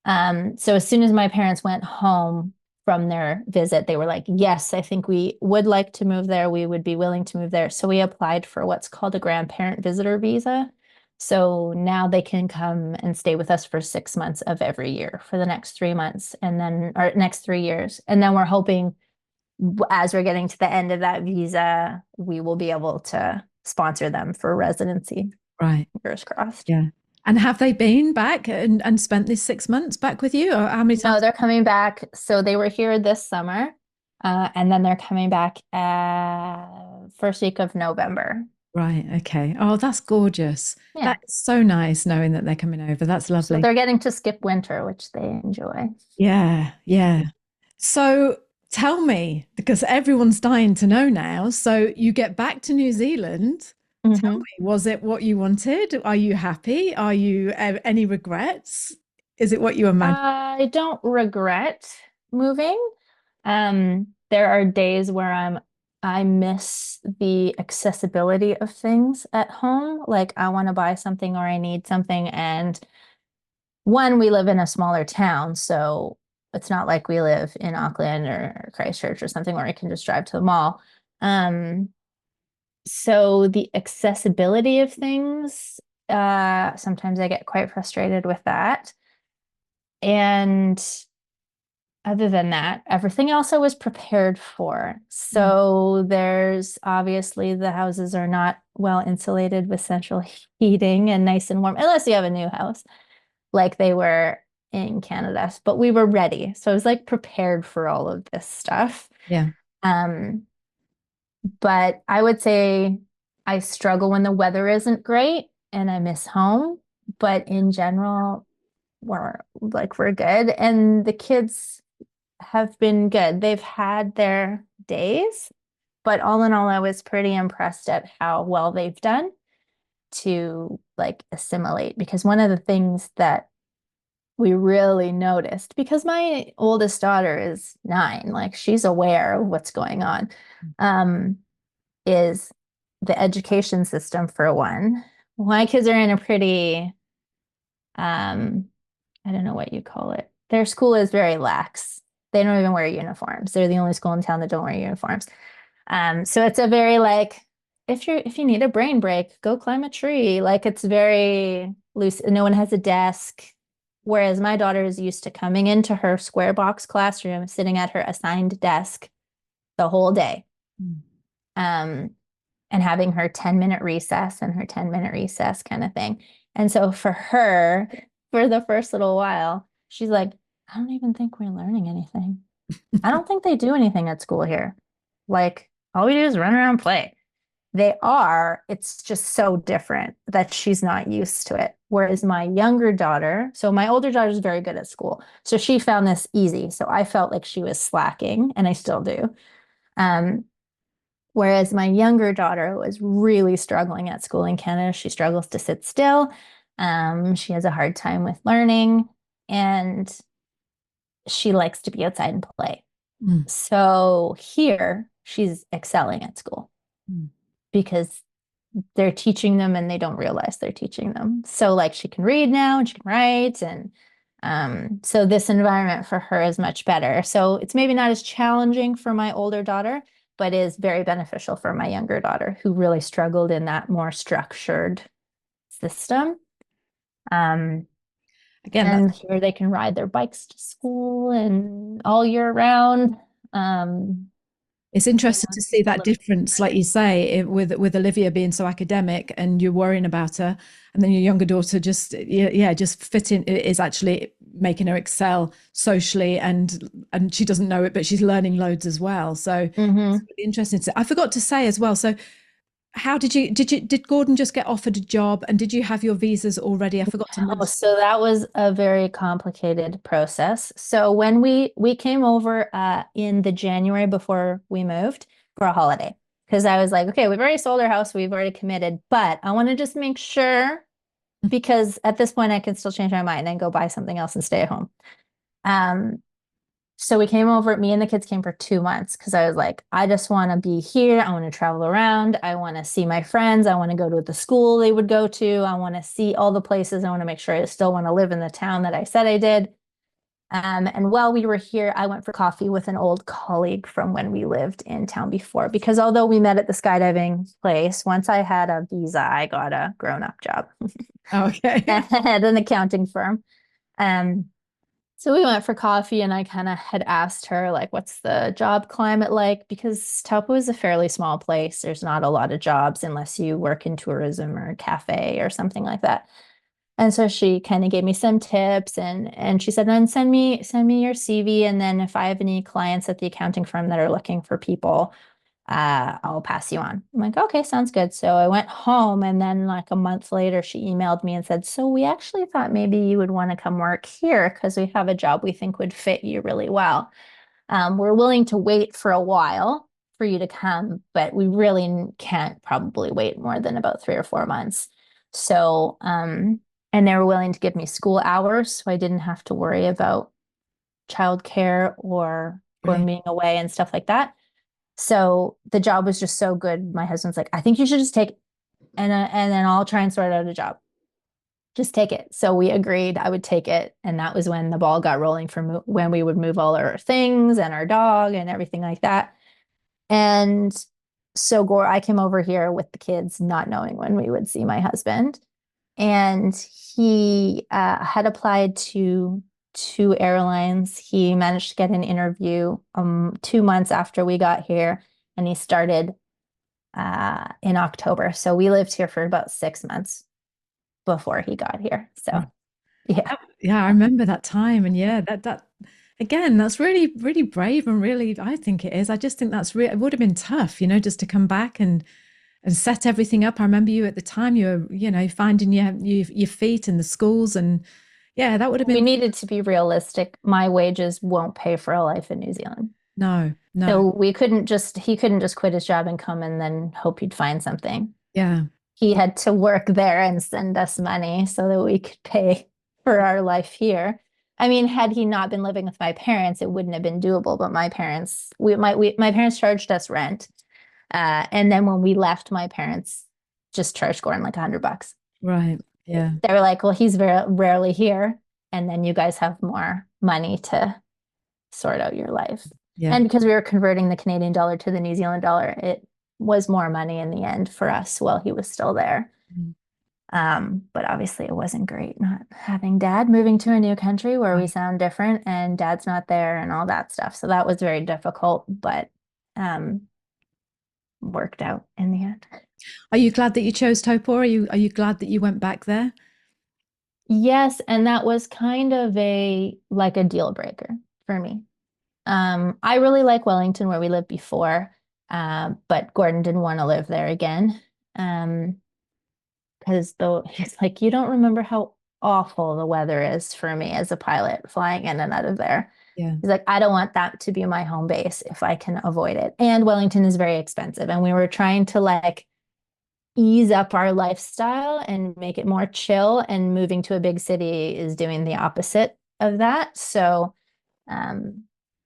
So as soon as my parents went home from their visit, they were like, yes, I think we would like to move there. We would be willing to move there. So we applied for what's called a grandparent visitor visa. So now they can come and stay with us for 6 months of every year for the next 3 months and then, or next 3 years. And then we're hoping as we're getting to the end of that visa, we will be able to sponsor them for residency. right. Fingers crossed. Yeah. And have they been back and spent these 6 months back with you? Or how many No, times? they're coming back. So they were here this summer, and then they're coming back first week of November. Right. Okay. Oh, that's gorgeous. Yeah. That is so nice knowing that they're coming over. That's So lovely. they're getting to skip winter, which they enjoy. Yeah. Yeah. So tell me, because everyone's dying to know now. So you get back to New Zealand. Tell Hmm. me, was it what you wanted? Are you happy? Are you any regrets? Is it what you imagined? I don't regret moving. There are days where I miss the accessibility of things at home. Like I want to buy something or I need something, and one, we live in a smaller town, so it's not like we live in Auckland or Christchurch or something where I can just drive to the mall. Um, so the accessibility of things, sometimes I get quite frustrated with that. And other than that, everything else I was prepared for. Mm. So there's obviously the houses are not well insulated with central heating and nice and warm, unless you have a new house like they were in Canada. But we were ready. So I was like prepared for all of this stuff. Yeah. Um, but I would say I struggle when the weather isn't great and I miss home. But in general, we're good. And the kids have been good. They've had their days, but all in all, I was pretty impressed at how well they've done to like assimilate. Because one of the things that we really noticed, because my oldest daughter is 9, like she's aware of what's going on, um, is the education system for one. My kids are in a pretty, um, I don't know what you call it. Their school is very lax. They don't even wear uniforms. They're the only school in town that don't wear uniforms. So it's a very like if you need a brain break, go climb a tree. Like it's very loose. No one has a desk. Whereas my daughter is used to coming into her square box classroom, sitting at her assigned desk the whole day. Mm. And having her 10-minute recess and her 10-minute recess kind of thing. And so for her, for the first little while, she's like, I don't even think we're learning anything. I don't think they do anything at school here. Like all we do is run around and play. They are, it's just so different that she's not used to it. Whereas my younger daughter, so my older daughter is very good at school. So she found this easy. So I felt like she was slacking, and I still do. Whereas my younger daughter was really struggling at school in Canada. She struggles to sit still. She has a hard time with learning, and she likes to be outside and play. Mm. So here she's excelling at school. Mm. Because they're teaching them and they don't realize they're teaching them. So like she can read now and she can write. And so this environment for her is much better. So it's maybe not as challenging for my older daughter, but is very beneficial for my younger daughter who really struggled in that more structured system. Again, and here they can ride their bikes to school and all year round. It's interesting to see that difference, like you say, with Olivia being so academic and you're worrying about her, and then your younger daughter just just fitting is actually making her excel socially, and she doesn't know it, but she's learning loads as well. So it's really interesting. I forgot to say as well. So how did Gordon just get offered a job, and did you have your visas already? I forgot to mention. Oh, so that was a very complicated process. So when we came over in the January before we moved for a holiday, because I was like, okay, we've already sold our house, we've already committed, but I want to just make sure, because at this point I can still change my mind and go buy something else and stay at home. So we came over, me and the kids came for 2 months because I was like, I just want to be here. I want to travel around. I want to see my friends. I want to go to the school they would go to. I want to see all the places. I want to make sure I still want to live in the town that I said I did. And while we were here, I went for coffee with an old colleague from when we lived in town before, because although we met at the skydiving place, once I had a visa, I got a grown-up job. Okay. At an accounting firm. So we went for coffee, and I kind of had asked her, like, what's the job climate like? Because Taupo is a fairly small place. There's not a lot of jobs unless you work in tourism or a cafe or something like that. And so she kind of gave me some tips, and she said, then send me your CV. And then if I have any clients at the accounting firm that are looking for people, I'll pass you on. I'm like, okay, sounds good. So I went home, and then like a month later, she emailed me and said, so we actually thought maybe you would want to come work here because we have a job we think would fit you really well. We're willing to wait for a while for you to come, but we really can't probably wait more than about 3 or 4 months. So, and they were willing to give me school hours, so I didn't have to worry about childcare or going being away and stuff like that. So the job was just so good. My husband's like, I think you should just take it, and then I'll try and sort out a job. Just take it. So we agreed I would take it. And that was when the ball got rolling for when we would move all our things and our dog and everything like that. And so I came over here with the kids, not knowing when we would see my husband. And he had applied to 2 airlines. He managed to get an interview 2 months after we got here, and he started in October. So we lived here for about 6 months before he got here. So I remember that time, and that again, that's really, really brave, and really, I think it is. I just think that's it would have been tough, just to come back and set everything up. I remember you at the time, you were, finding your feet in the schools, and that would have been. We needed to be realistic. My wages won't pay for a life in New Zealand. No. So he couldn't just quit his job and come and then hope he'd find something. Yeah. He had to work there and send us money so that we could pay for our life here. I mean, had he not been living with my parents, it wouldn't have been doable. But my parents, my parents charged us rent. And then when we left, my parents just charged Gordon like $100. Right. Yeah. They were like, well, he's very rarely here. And then you guys have more money to sort out your life. Yeah. And because we were converting the Canadian dollar to the New Zealand dollar, was more money in the end for us while he was still there. But obviously it wasn't great not having dad, moving to a new country where we sound different and dad's not there and all that stuff. So that was very difficult, but worked out in the end. Are you glad that you chose Taupo? Are you glad that you went back there? Yes, and that was kind of a deal breaker for me. I really like Wellington where we lived before, but Gordon didn't want to live there again. Because though he's like, you don't remember how awful the weather is for me as a pilot flying in and out of there. Yeah. He's like, I don't want that to be my home base if I can avoid it. And Wellington is very expensive. And we were trying to like ease up our lifestyle and make it more chill. And moving to a big city is doing the opposite of that. So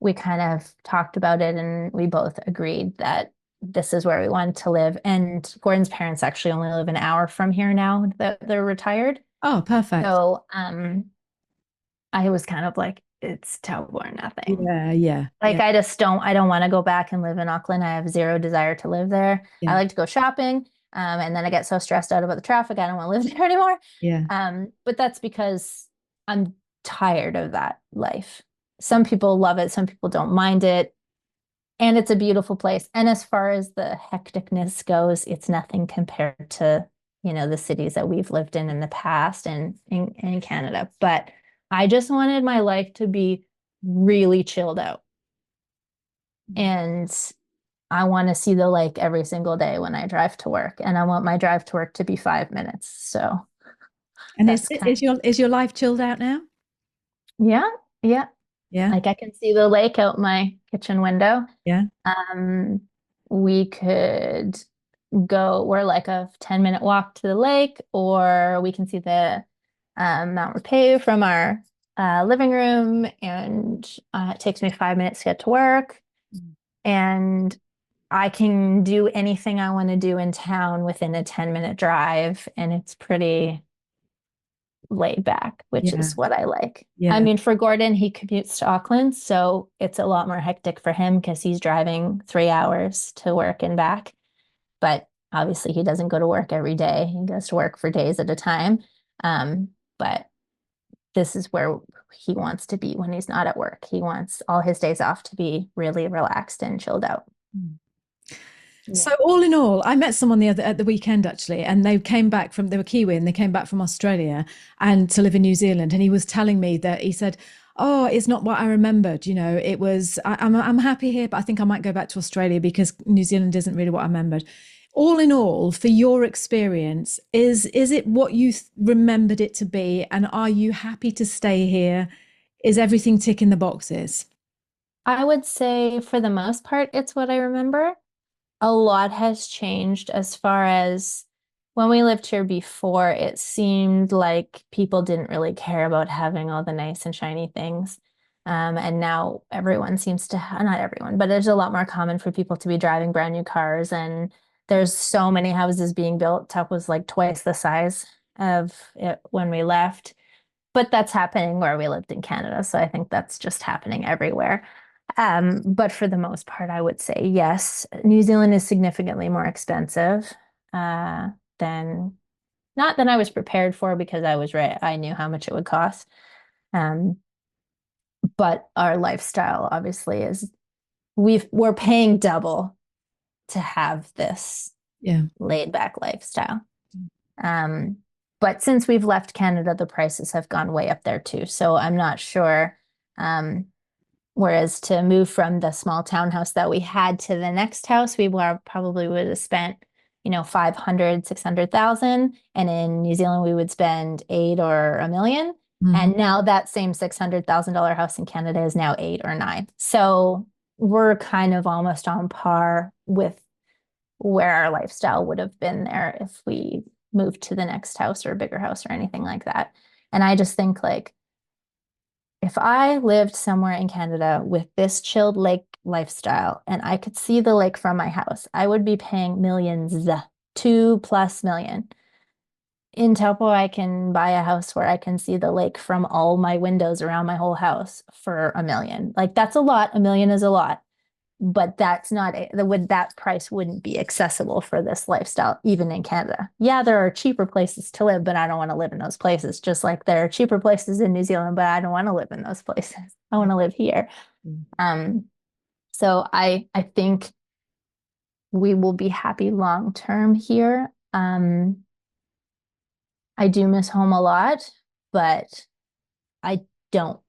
we kind of talked about it and we both agreed that this is where we wanted to live. And Gordon's parents actually only live an hour from here now that they're retired. Oh, perfect. So I was kind of like, it's Taupo or nothing. Yeah. Like I don't want to go back and live in Auckland. I have zero desire to live there. Yeah. I like to go shopping. And then I get so stressed out about the traffic, I don't want to live there anymore. Yeah. But that's because I'm tired of that life. Some people love it, some people don't mind it. And it's a beautiful place. And as far as the hecticness goes, it's nothing compared to, the cities that we've lived in the past and in Canada. But I just wanted my life to be really chilled out. And I want to see the lake every single day when I drive to work. And I want my drive to work to be 5 minutes. So and is your life chilled out now? Yeah. Yeah. Like I can see the lake out my kitchen window. Yeah. We could go, we're like a 10-minute walk to the lake, or we can see the Mount Rapeu from our living room, and it takes me 5 minutes to get to work. And I can do anything I want to do in town within a 10-minute drive, and it's pretty laid back, which is what I like. Yeah. I mean, for Gordon, he commutes to Auckland, so it's a lot more hectic for him because he's driving 3 hours to work and back. But obviously he doesn't go to work every day. He goes to work for days at a time. But this is where he wants to be when he's not at work. He wants all his days off to be really relaxed and chilled out. So all in all, I met someone at the weekend actually, and they were Kiwi and they came back from Australia and to live in New Zealand. And he was telling me that he said, oh, it's not what I remembered. It was, I'm happy here, but I think I might go back to Australia because New Zealand isn't really what I remembered. All in all, for your experience, is it what you remembered it to be? And are you happy to stay here? Is everything ticking the boxes? I would say for the most part, it's what I remember. A lot has changed as far as when we lived here before, it seemed like people didn't really care about having all the nice and shiny things. And now everyone seems to, not everyone, but it's a lot more common for people to be driving brand new cars. And there's so many houses being built. Taupo was like twice the size of it when we left. But that's happening where we lived in Canada. So I think that's just happening everywhere. But for the most part, I would say yes. New Zealand is significantly more expensive than I was prepared for because I knew how much it would cost. But our lifestyle obviously is we're paying double to have this laid back lifestyle. But since we've left Canada, the prices have gone way up there too. So I'm not sure. Whereas to move from the small townhouse that we had to the next house, we probably would have spent, 500, 600,000. And in New Zealand, we would spend 8 or a million. And now that same $600,000 house in Canada is now 8 or 9. So we're kind of almost on par with where our lifestyle would have been there if we moved to the next house or a bigger house or anything like that. And I just think like, if I lived somewhere in Canada with this chilled lake lifestyle and I could see the lake from my house, I would be paying millions, 2+ million. In Taupo, I can buy a house where I can see the lake from all my windows around my whole house for $1 million. Like that's a lot. $1 million is a lot. but that's not that price wouldn't be accessible for this lifestyle, even in Canada. Yeah, there are cheaper places to live, but I don't want to live in those places. Just like there are cheaper places in New Zealand, but I don't want to live in those places. I want to live here. So I think we will be happy long term here. I do miss home a lot, but I don't.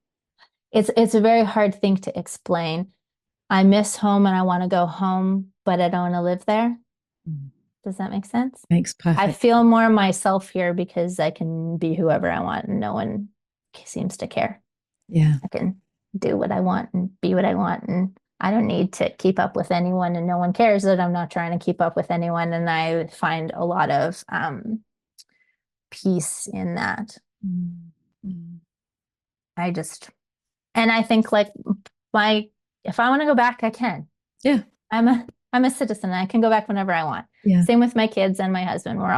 It's a very hard thing to explain. I miss home and I want to go home, but I don't want to live there. Does that make sense? Makes perfect. I feel more myself here because I can be whoever I want and no one seems to care. Yeah. I can do what I want and be what I want, and I don't need to keep up with anyone, and no one cares that I'm not trying to keep up with anyone. And I find a lot of peace in that. And I think like if I want to go back, I can. Yeah. I'm a citizen. I can go back whenever I want. Yeah. Same with my kids and my husband. We're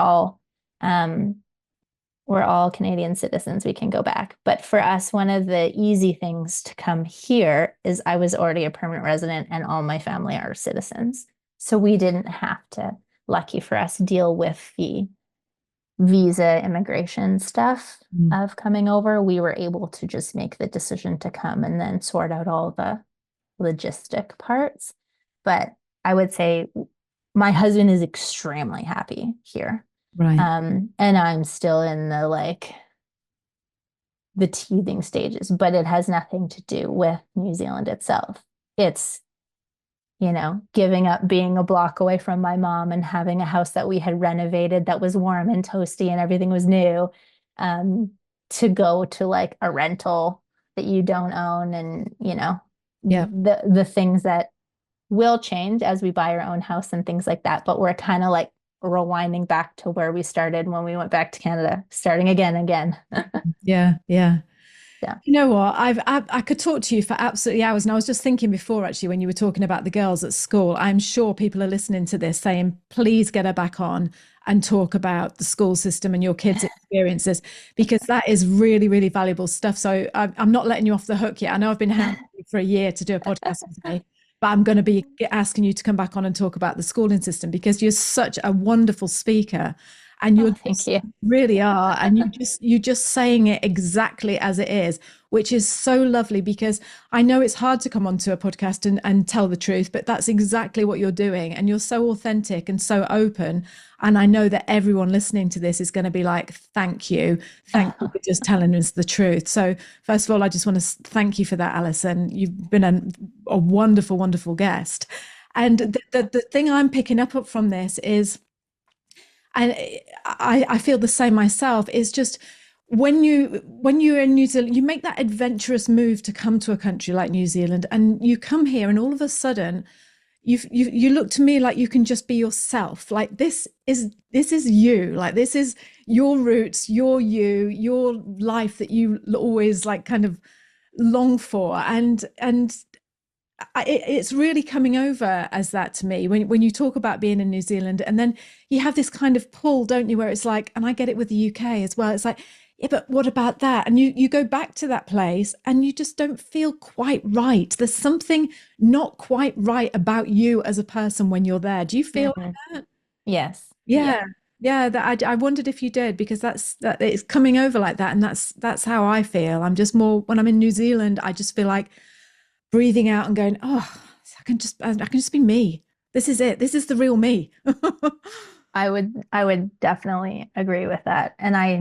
all Canadian citizens. We can go back. But for us, one of the easy things to come here is I was already a permanent resident and all my family are citizens. So we didn't have to, lucky for us, deal with the visa immigration stuff of coming over. We were able to just make the decision to come and then sort out all the logistic parts. But I would say my husband is extremely happy here. Right. And I'm still in the teething stages, but it has nothing to do with New Zealand itself. It's, giving up being a block away from my mom and having a house that we had renovated that was warm and toasty and everything was new, to go to like a rental that you don't own, and the things that will change as we buy our own house and things like that. But we're kind of like rewinding back to where we started when we went back to Canada, starting again. Yeah. Yeah. You know what? I could talk to you for absolutely hours. And I was just thinking before, actually, when you were talking about the girls at school, I'm sure people are listening to this saying, please get her back on and talk about the school system and your kids' experiences, because that is really, really valuable stuff. So I'm not letting you off the hook yet. I know I've been hounding you for a year to do a podcast today, but I'm going to be asking you to come back on and talk about the schooling system, because you're such a wonderful speaker. And you really are. And you're just saying it exactly as it is, which is so lovely, because I know it's hard to come onto a podcast and tell the truth, but that's exactly what you're doing. And you're so authentic and so open. And I know that everyone listening to this is going to be like, thank you for just telling us the truth. So first of all, I just want to thank you for that, Allison. You've been a wonderful, wonderful guest. And the thing I'm picking up from this is, and I feel the same myself, is just when you're in New Zealand, you make that adventurous move to come to a country like New Zealand, and you come here and all of a sudden you look to me like you can just be yourself. Like this is you, like this is your roots, your life that you always like kind of long for. And it's really coming over as that to me when you talk about being in New Zealand, and then you have this kind of pull, don't you, where it's like, and I get it with the UK as well, it's like, yeah, but what about that? And you go back to that place and you just don't feel quite right. There's something not quite right about you as a person when you're there. Do you feel like that? Yes. Yeah. That I wondered if you did, because that it's coming over like that, and that's how I feel. I'm just more, when I'm in New Zealand, I just feel like breathing out and going, oh, I can just be me. This is it. This is the real me. I would definitely agree with that. And I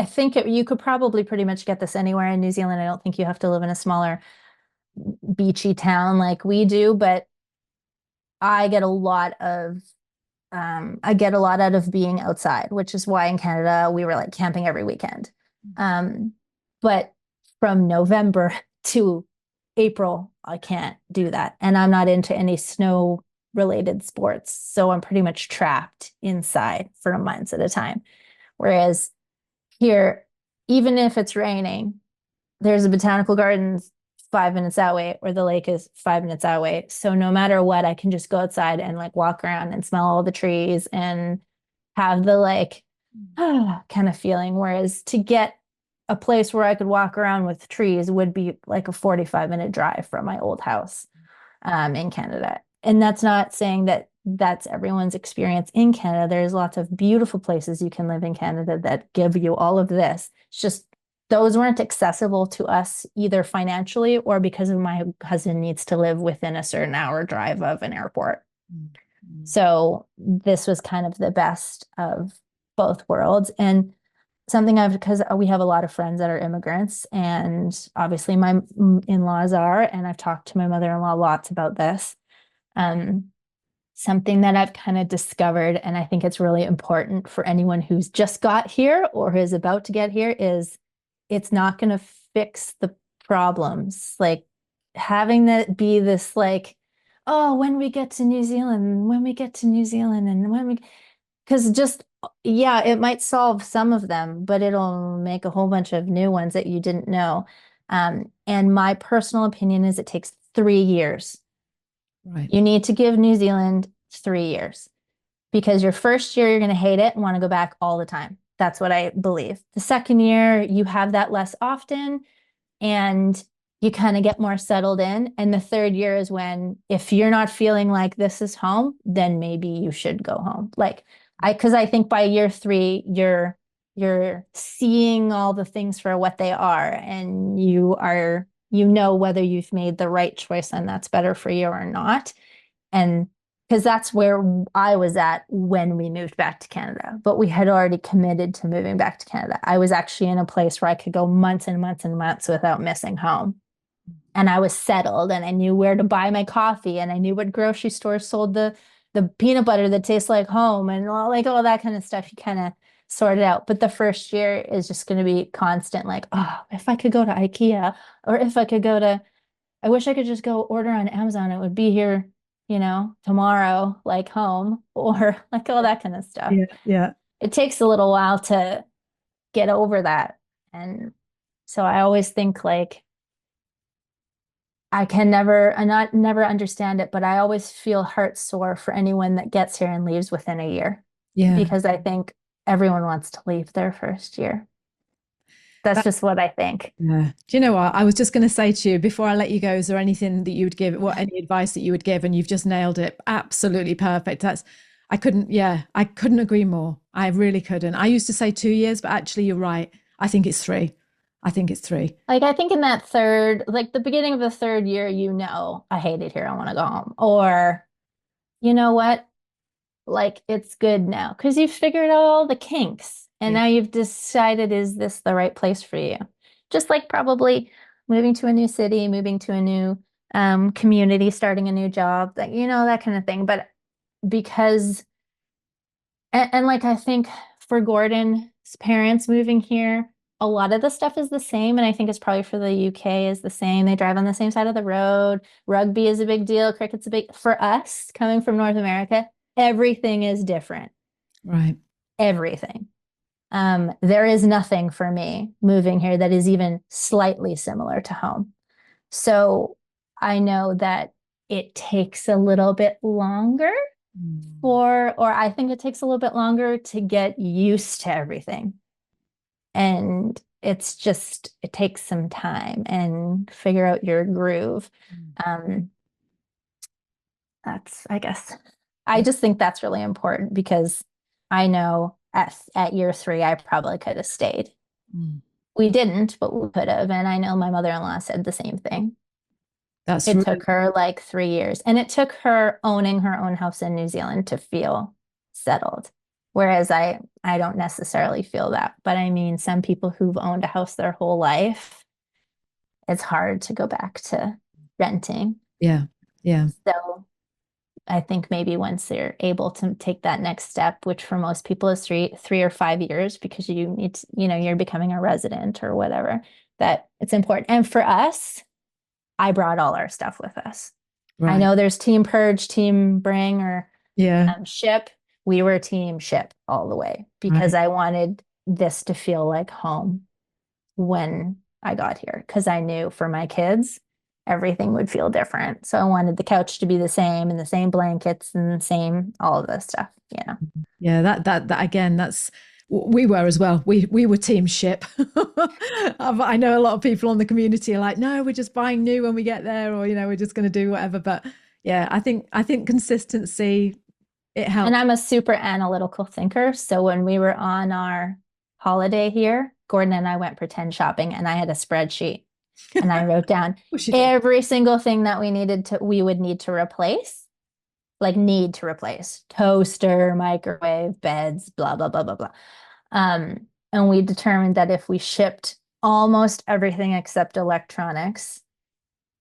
think you could probably pretty much get this anywhere in New Zealand. I don't think you have to live in a smaller beachy town like we do, but I get a lot out of being outside, which is why in Canada we were like camping every weekend. But from November to April, I can't do that. And I'm not into any snow related sports. So I'm pretty much trapped inside for months at a time. Whereas here, even if it's raining, there's a botanical gardens 5 minutes that way, or the lake is 5 minutes that way. So no matter what, I can just go outside and like walk around and smell all the trees and have the like kind of feeling. Whereas to get a place where I could walk around with trees would be like a 45-minute drive from my old house. in Canada. And that's not saying that that's everyone's experience in Canada. There's lots of beautiful places you can live in Canada that give you all of this. It's just those weren't accessible to us either financially or because of my husband needs to live within a certain hour drive of an airport. Mm-hmm. So this was kind of the best of both worlds. And something because we have a lot of friends that are immigrants, and obviously my in-laws are, and I've talked to my mother-in-law lots about this. Something that I've kind of discovered, and I think it's really important for anyone who's just got here or who is about to get here, is it's not going to fix the problems. Like having that be this like, oh, when we get to New Zealand, and when we, because just, yeah, it might solve some of them, but it'll make a whole bunch of new ones that you didn't know. And my personal opinion is it takes 3 years. Right. You need to give New Zealand 3 years because your first year, you're going to hate it and want to go back all the time. That's what I believe. The second year, you have that less often and you kind of get more settled in. And the third year is when, if you're not feeling like this is home, then maybe you should go home. Because I think by year 3, you're seeing all the things for what they are, and you know whether you've made the right choice and that's better for you or not. And because that's where I was at when we moved back to Canada, but we had already committed to moving back to Canada. I was actually in a place where I could go months and months and months without missing home. And I was settled and I knew where to buy my coffee and I knew what grocery stores sold the peanut butter that tastes like home and all that kind of stuff. You kind of sort it out. But the first year is just going to be constant, like, oh, if I could go to IKEA, or if I could I wish I could just go order on Amazon. It would be here, tomorrow, like home, or like all that kind of stuff. Yeah. Yeah. It takes a little while to get over that. And so I always think like I not never understand it, but I always feel heart sore for anyone that gets here and leaves within a year. Yeah. Because I think everyone wants to leave their first year. That's just what I think. Yeah. Do you know what? I was just going to say to you before I let you go, is there anything that you would give, any advice that you would give? And you've just nailed it. Absolutely perfect. I couldn't agree more. I really couldn't. I used to say 2 years, but actually you're right. I think it's 3. I think it's 3. Like, I think in that the beginning of the third year, I hate it here. I want to go home. Or, you know what? Like, it's good now because you've figured out all the kinks and now you've decided, is this the right place for you? Just like probably moving to a new city, moving to a new community, starting a new job, that kind of thing. But because, and like, I think for Gordon's parents moving here, a lot of the stuff is the same. And I think it's probably for the UK is the same. They drive on the same side of the road. Rugby is a big deal. Cricket's for us coming from North America, everything is different. Right. Everything. There is nothing for me moving here that is even slightly similar to home. So I know that it takes a little bit longer or I think it takes a little bit longer to get used to everything. And it takes some time and figure out your groove. I guess, I just think that's really important because I know at year 3, I probably could have stayed. We didn't, but we could have. And I know my mother-in-law said the same thing. It took her like 3 years, and it took her owning her own house in New Zealand to feel settled. Whereas I don't necessarily feel that, but I mean, some people who've owned a house their whole life, it's hard to go back to renting. Yeah. Yeah. So I think maybe once they're able to take that next step, which for most people is 3 or 5 years, because you need to, you're becoming a resident or whatever, that it's important. And for us, I brought all our stuff with us. Right. I know there's team purge, team bring, or ship. We were team ship all the way because I wanted this to feel like home when I got here, because I knew for my kids, everything would feel different. So I wanted the couch to be the same and the same blankets and the same, all of this stuff, Yeah, that again, that's We were as well. We were team ship. I know a lot of people on the community are like, no, we're just buying new when we get there, or we're just going to do whatever. But yeah, I think consistency, it helps. And I'm a super analytical thinker. So when we were on our holiday here, Gordon and I went pretend shopping, and I had a spreadsheet, and I wrote down every single thing that we would need to replace, toaster, microwave, beds, blah, blah, blah, blah, blah. And we determined that if we shipped almost everything except electronics,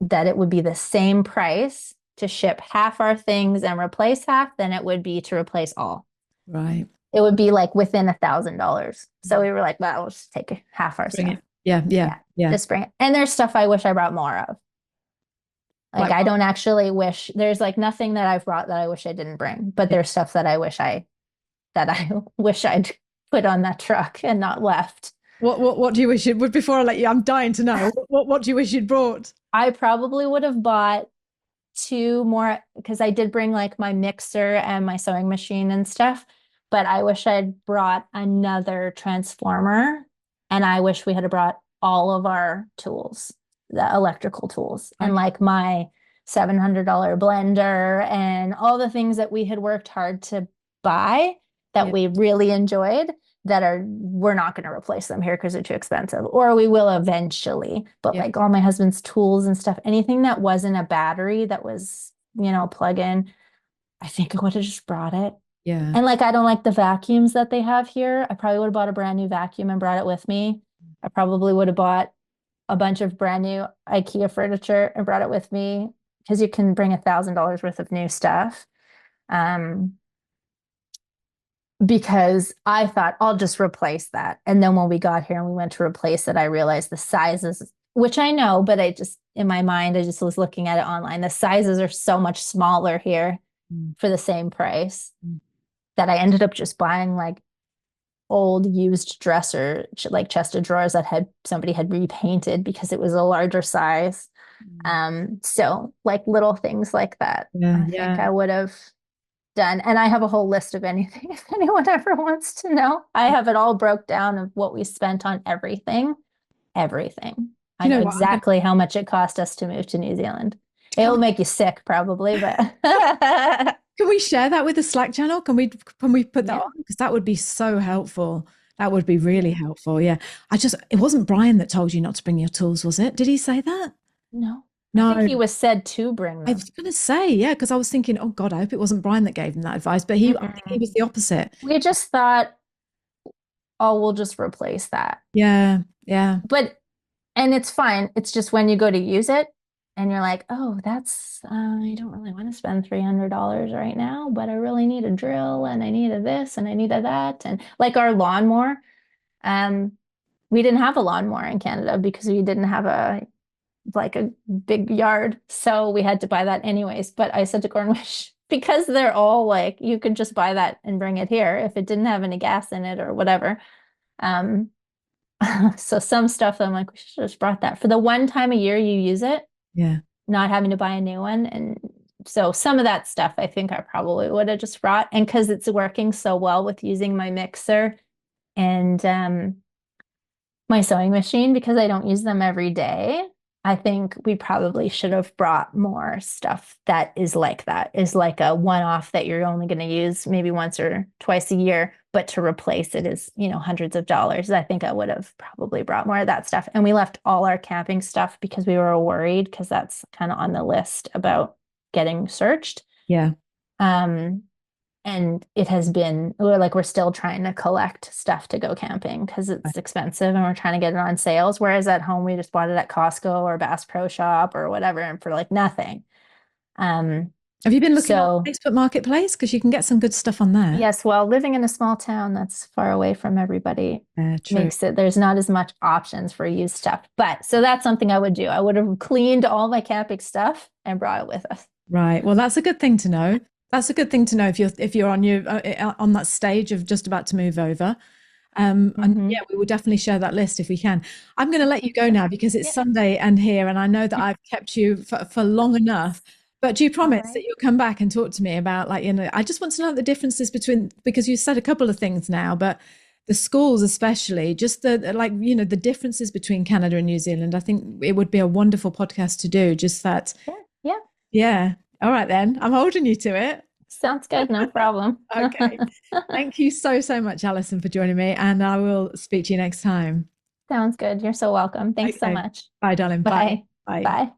that it would be the same price to ship half our things and replace half than it would be to replace all. Right. It would be like within $1,000. So we were like, well, we'll just take half our stuff. Yeah. Just bring it. And there's stuff I wish I brought more of. Like I don't actually wish, there's like nothing that I've brought that I wish I didn't bring, but there's stuff that I wish I'd put on that truck and not left. What do you wish you'd, before I let you, I'm dying to know, what do you wish you'd brought? I probably would have bought 2 more, because I did bring like my mixer and my sewing machine and stuff, but I wish I'd brought another transformer, and I wish we had brought all of our tools, the electrical tools, and like my $700 blender and all the things that we had worked hard to buy that we really enjoyed, we're not going to replace them here because they're too expensive, or we will eventually. But like all my husband's tools and stuff, anything that wasn't a battery, that was, plug in, I think I would have just brought it. Yeah. And like, I don't like the vacuums that they have here. I probably would have bought a brand new vacuum and brought it with me. I probably would have bought a bunch of brand new IKEA furniture and brought it with me, because you can bring $1,000 worth of new stuff. Because I thought I'll just replace that. And then when we got here and we went to replace it, I realized the sizes, which I know, but in my mind, I just was looking at it online. The sizes are so much smaller here for the same price that I ended up just buying like old used dresser, like chest of drawers that somebody had repainted because it was a larger size. So like little things like that, I think I would have done. And I have a whole list of anything, if anyone ever wants to know. I have it all broke down of what we spent on everything. I know exactly how much it cost us to move to New Zealand. It'll make you sick probably, but can we share that with the Slack channel? Can we put that on? Because that would be so helpful. That would be really helpful. Yeah. It wasn't Brian that told you not to bring your tools, was it? Did he say that? No. No. I think he was said to bring them. I was going to say, because I was thinking, oh God, I hope it wasn't Brian that gave him that advice, but I think he was the opposite. We just thought, oh, we'll just replace that. Yeah. And it's fine. It's just when you go to use it and you're like, oh, I don't really want to spend $300 right now, but I really need a drill, and I needed this and I needed that. And like our lawnmower, we didn't have a lawnmower in Canada because we didn't have a big yard. So we had to buy that anyways. But I said to Gordon, because they're all like, you could just buy that and bring it here if it didn't have any gas in it or whatever. So some stuff I'm like, we should have just brought that for the one time a year you use it. Yeah. Not having to buy a new one. And so some of that stuff I think I probably would have just brought. And because it's working so well with using my mixer and my sewing machine, because I don't use them every day, I think we probably should have brought more stuff that is like a one-off that you're only going to use maybe once or twice a year, but to replace it is, hundreds of dollars. I think I would have probably brought more of that stuff. And we left all our camping stuff because we were worried, because that's kind of on the list about getting searched. Yeah. And it has been, we're still trying to collect stuff to go camping because it's expensive, and we're trying to get it on sales. Whereas at home, we just bought it at Costco or Bass Pro Shop or whatever, and for like nothing. Have you been looking on Facebook Marketplace? Because you can get some good stuff on there. Yes. Well, living in a small town that's far away from everybody makes it, there's not as much options for used stuff. But so that's something I would do. I would have cleaned all my camping stuff and brought it with us. Right. Well, that's a good thing to know. That's a good thing to know if you're on on that stage of just about to move over. And yeah, we will definitely share that list if we can. I'm going to let you go now because it's Sunday and I know that I've kept you for long enough. But do you promise that you'll come back and talk to me about I just want to know the differences between, because you said a couple of things now, but the schools, especially, just the, like, you know, the differences between Canada and New Zealand. I think it would be a wonderful podcast to do, just that. Yeah. Yeah. All right, then. I'm holding you to it. Sounds good. No problem. Okay. Thank you so, so much, Allison, for joining me. And I will speak to you next time. Sounds good. You're so welcome. Thanks so much. Bye, darling. Bye. Bye. Bye.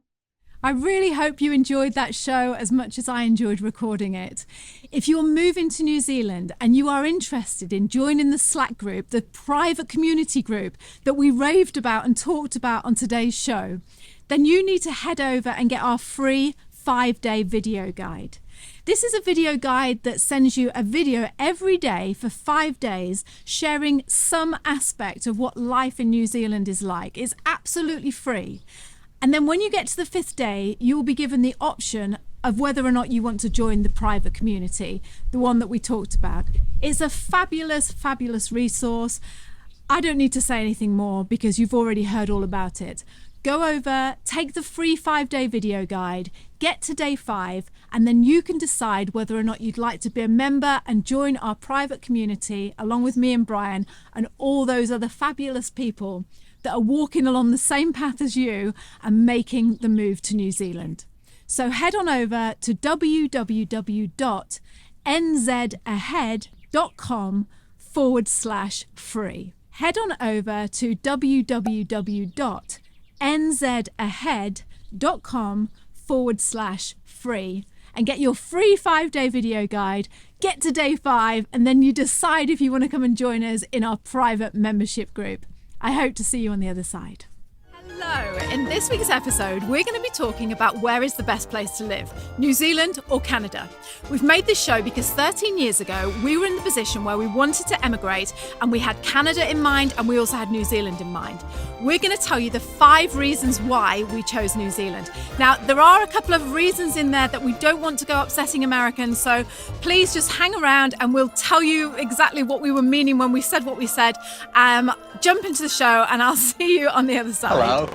I really hope you enjoyed that show as much as I enjoyed recording it. If you're moving to New Zealand and you are interested in joining the Slack group, the private community group that we raved about and talked about on today's show, then you need to head over and get our free 5-day video guide. This is a video guide that sends you a video every day for 5 days, sharing some aspect of what life in New Zealand is like. It's absolutely free. And then when you get to the 5th day, you will be given the option of whether or not you want to join the private community, the one that we talked about. It's a fabulous, fabulous resource. I don't need to say anything more because you've already heard all about it. Go over, take the free 5-day video guide, get to day 5, and then you can decide whether or not you'd like to be a member and join our private community along with me and Brian and all those other fabulous people that are walking along the same path as you and making the move to New Zealand. So head on over to www.nzahead.com/free. Head on over to www.nzahead.com/free and get your free 5-day video guide. Get to day 5 and then you decide if you want to come and join us in our private membership group. I hope to see you on the other side. Hello, in this week's episode, we're going to be talking about where is the best place to live, New Zealand or Canada. We've made this show because 13 years ago, we were in the position where we wanted to emigrate and we had Canada in mind and we also had New Zealand in mind. We're going to tell you the 5 reasons why we chose New Zealand. Now, there are a couple of reasons in there that we don't want to go upsetting Americans, so please just hang around and we'll tell you exactly what we were meaning when we said what we said. Jump into the show and I'll see you on the other side. Hello.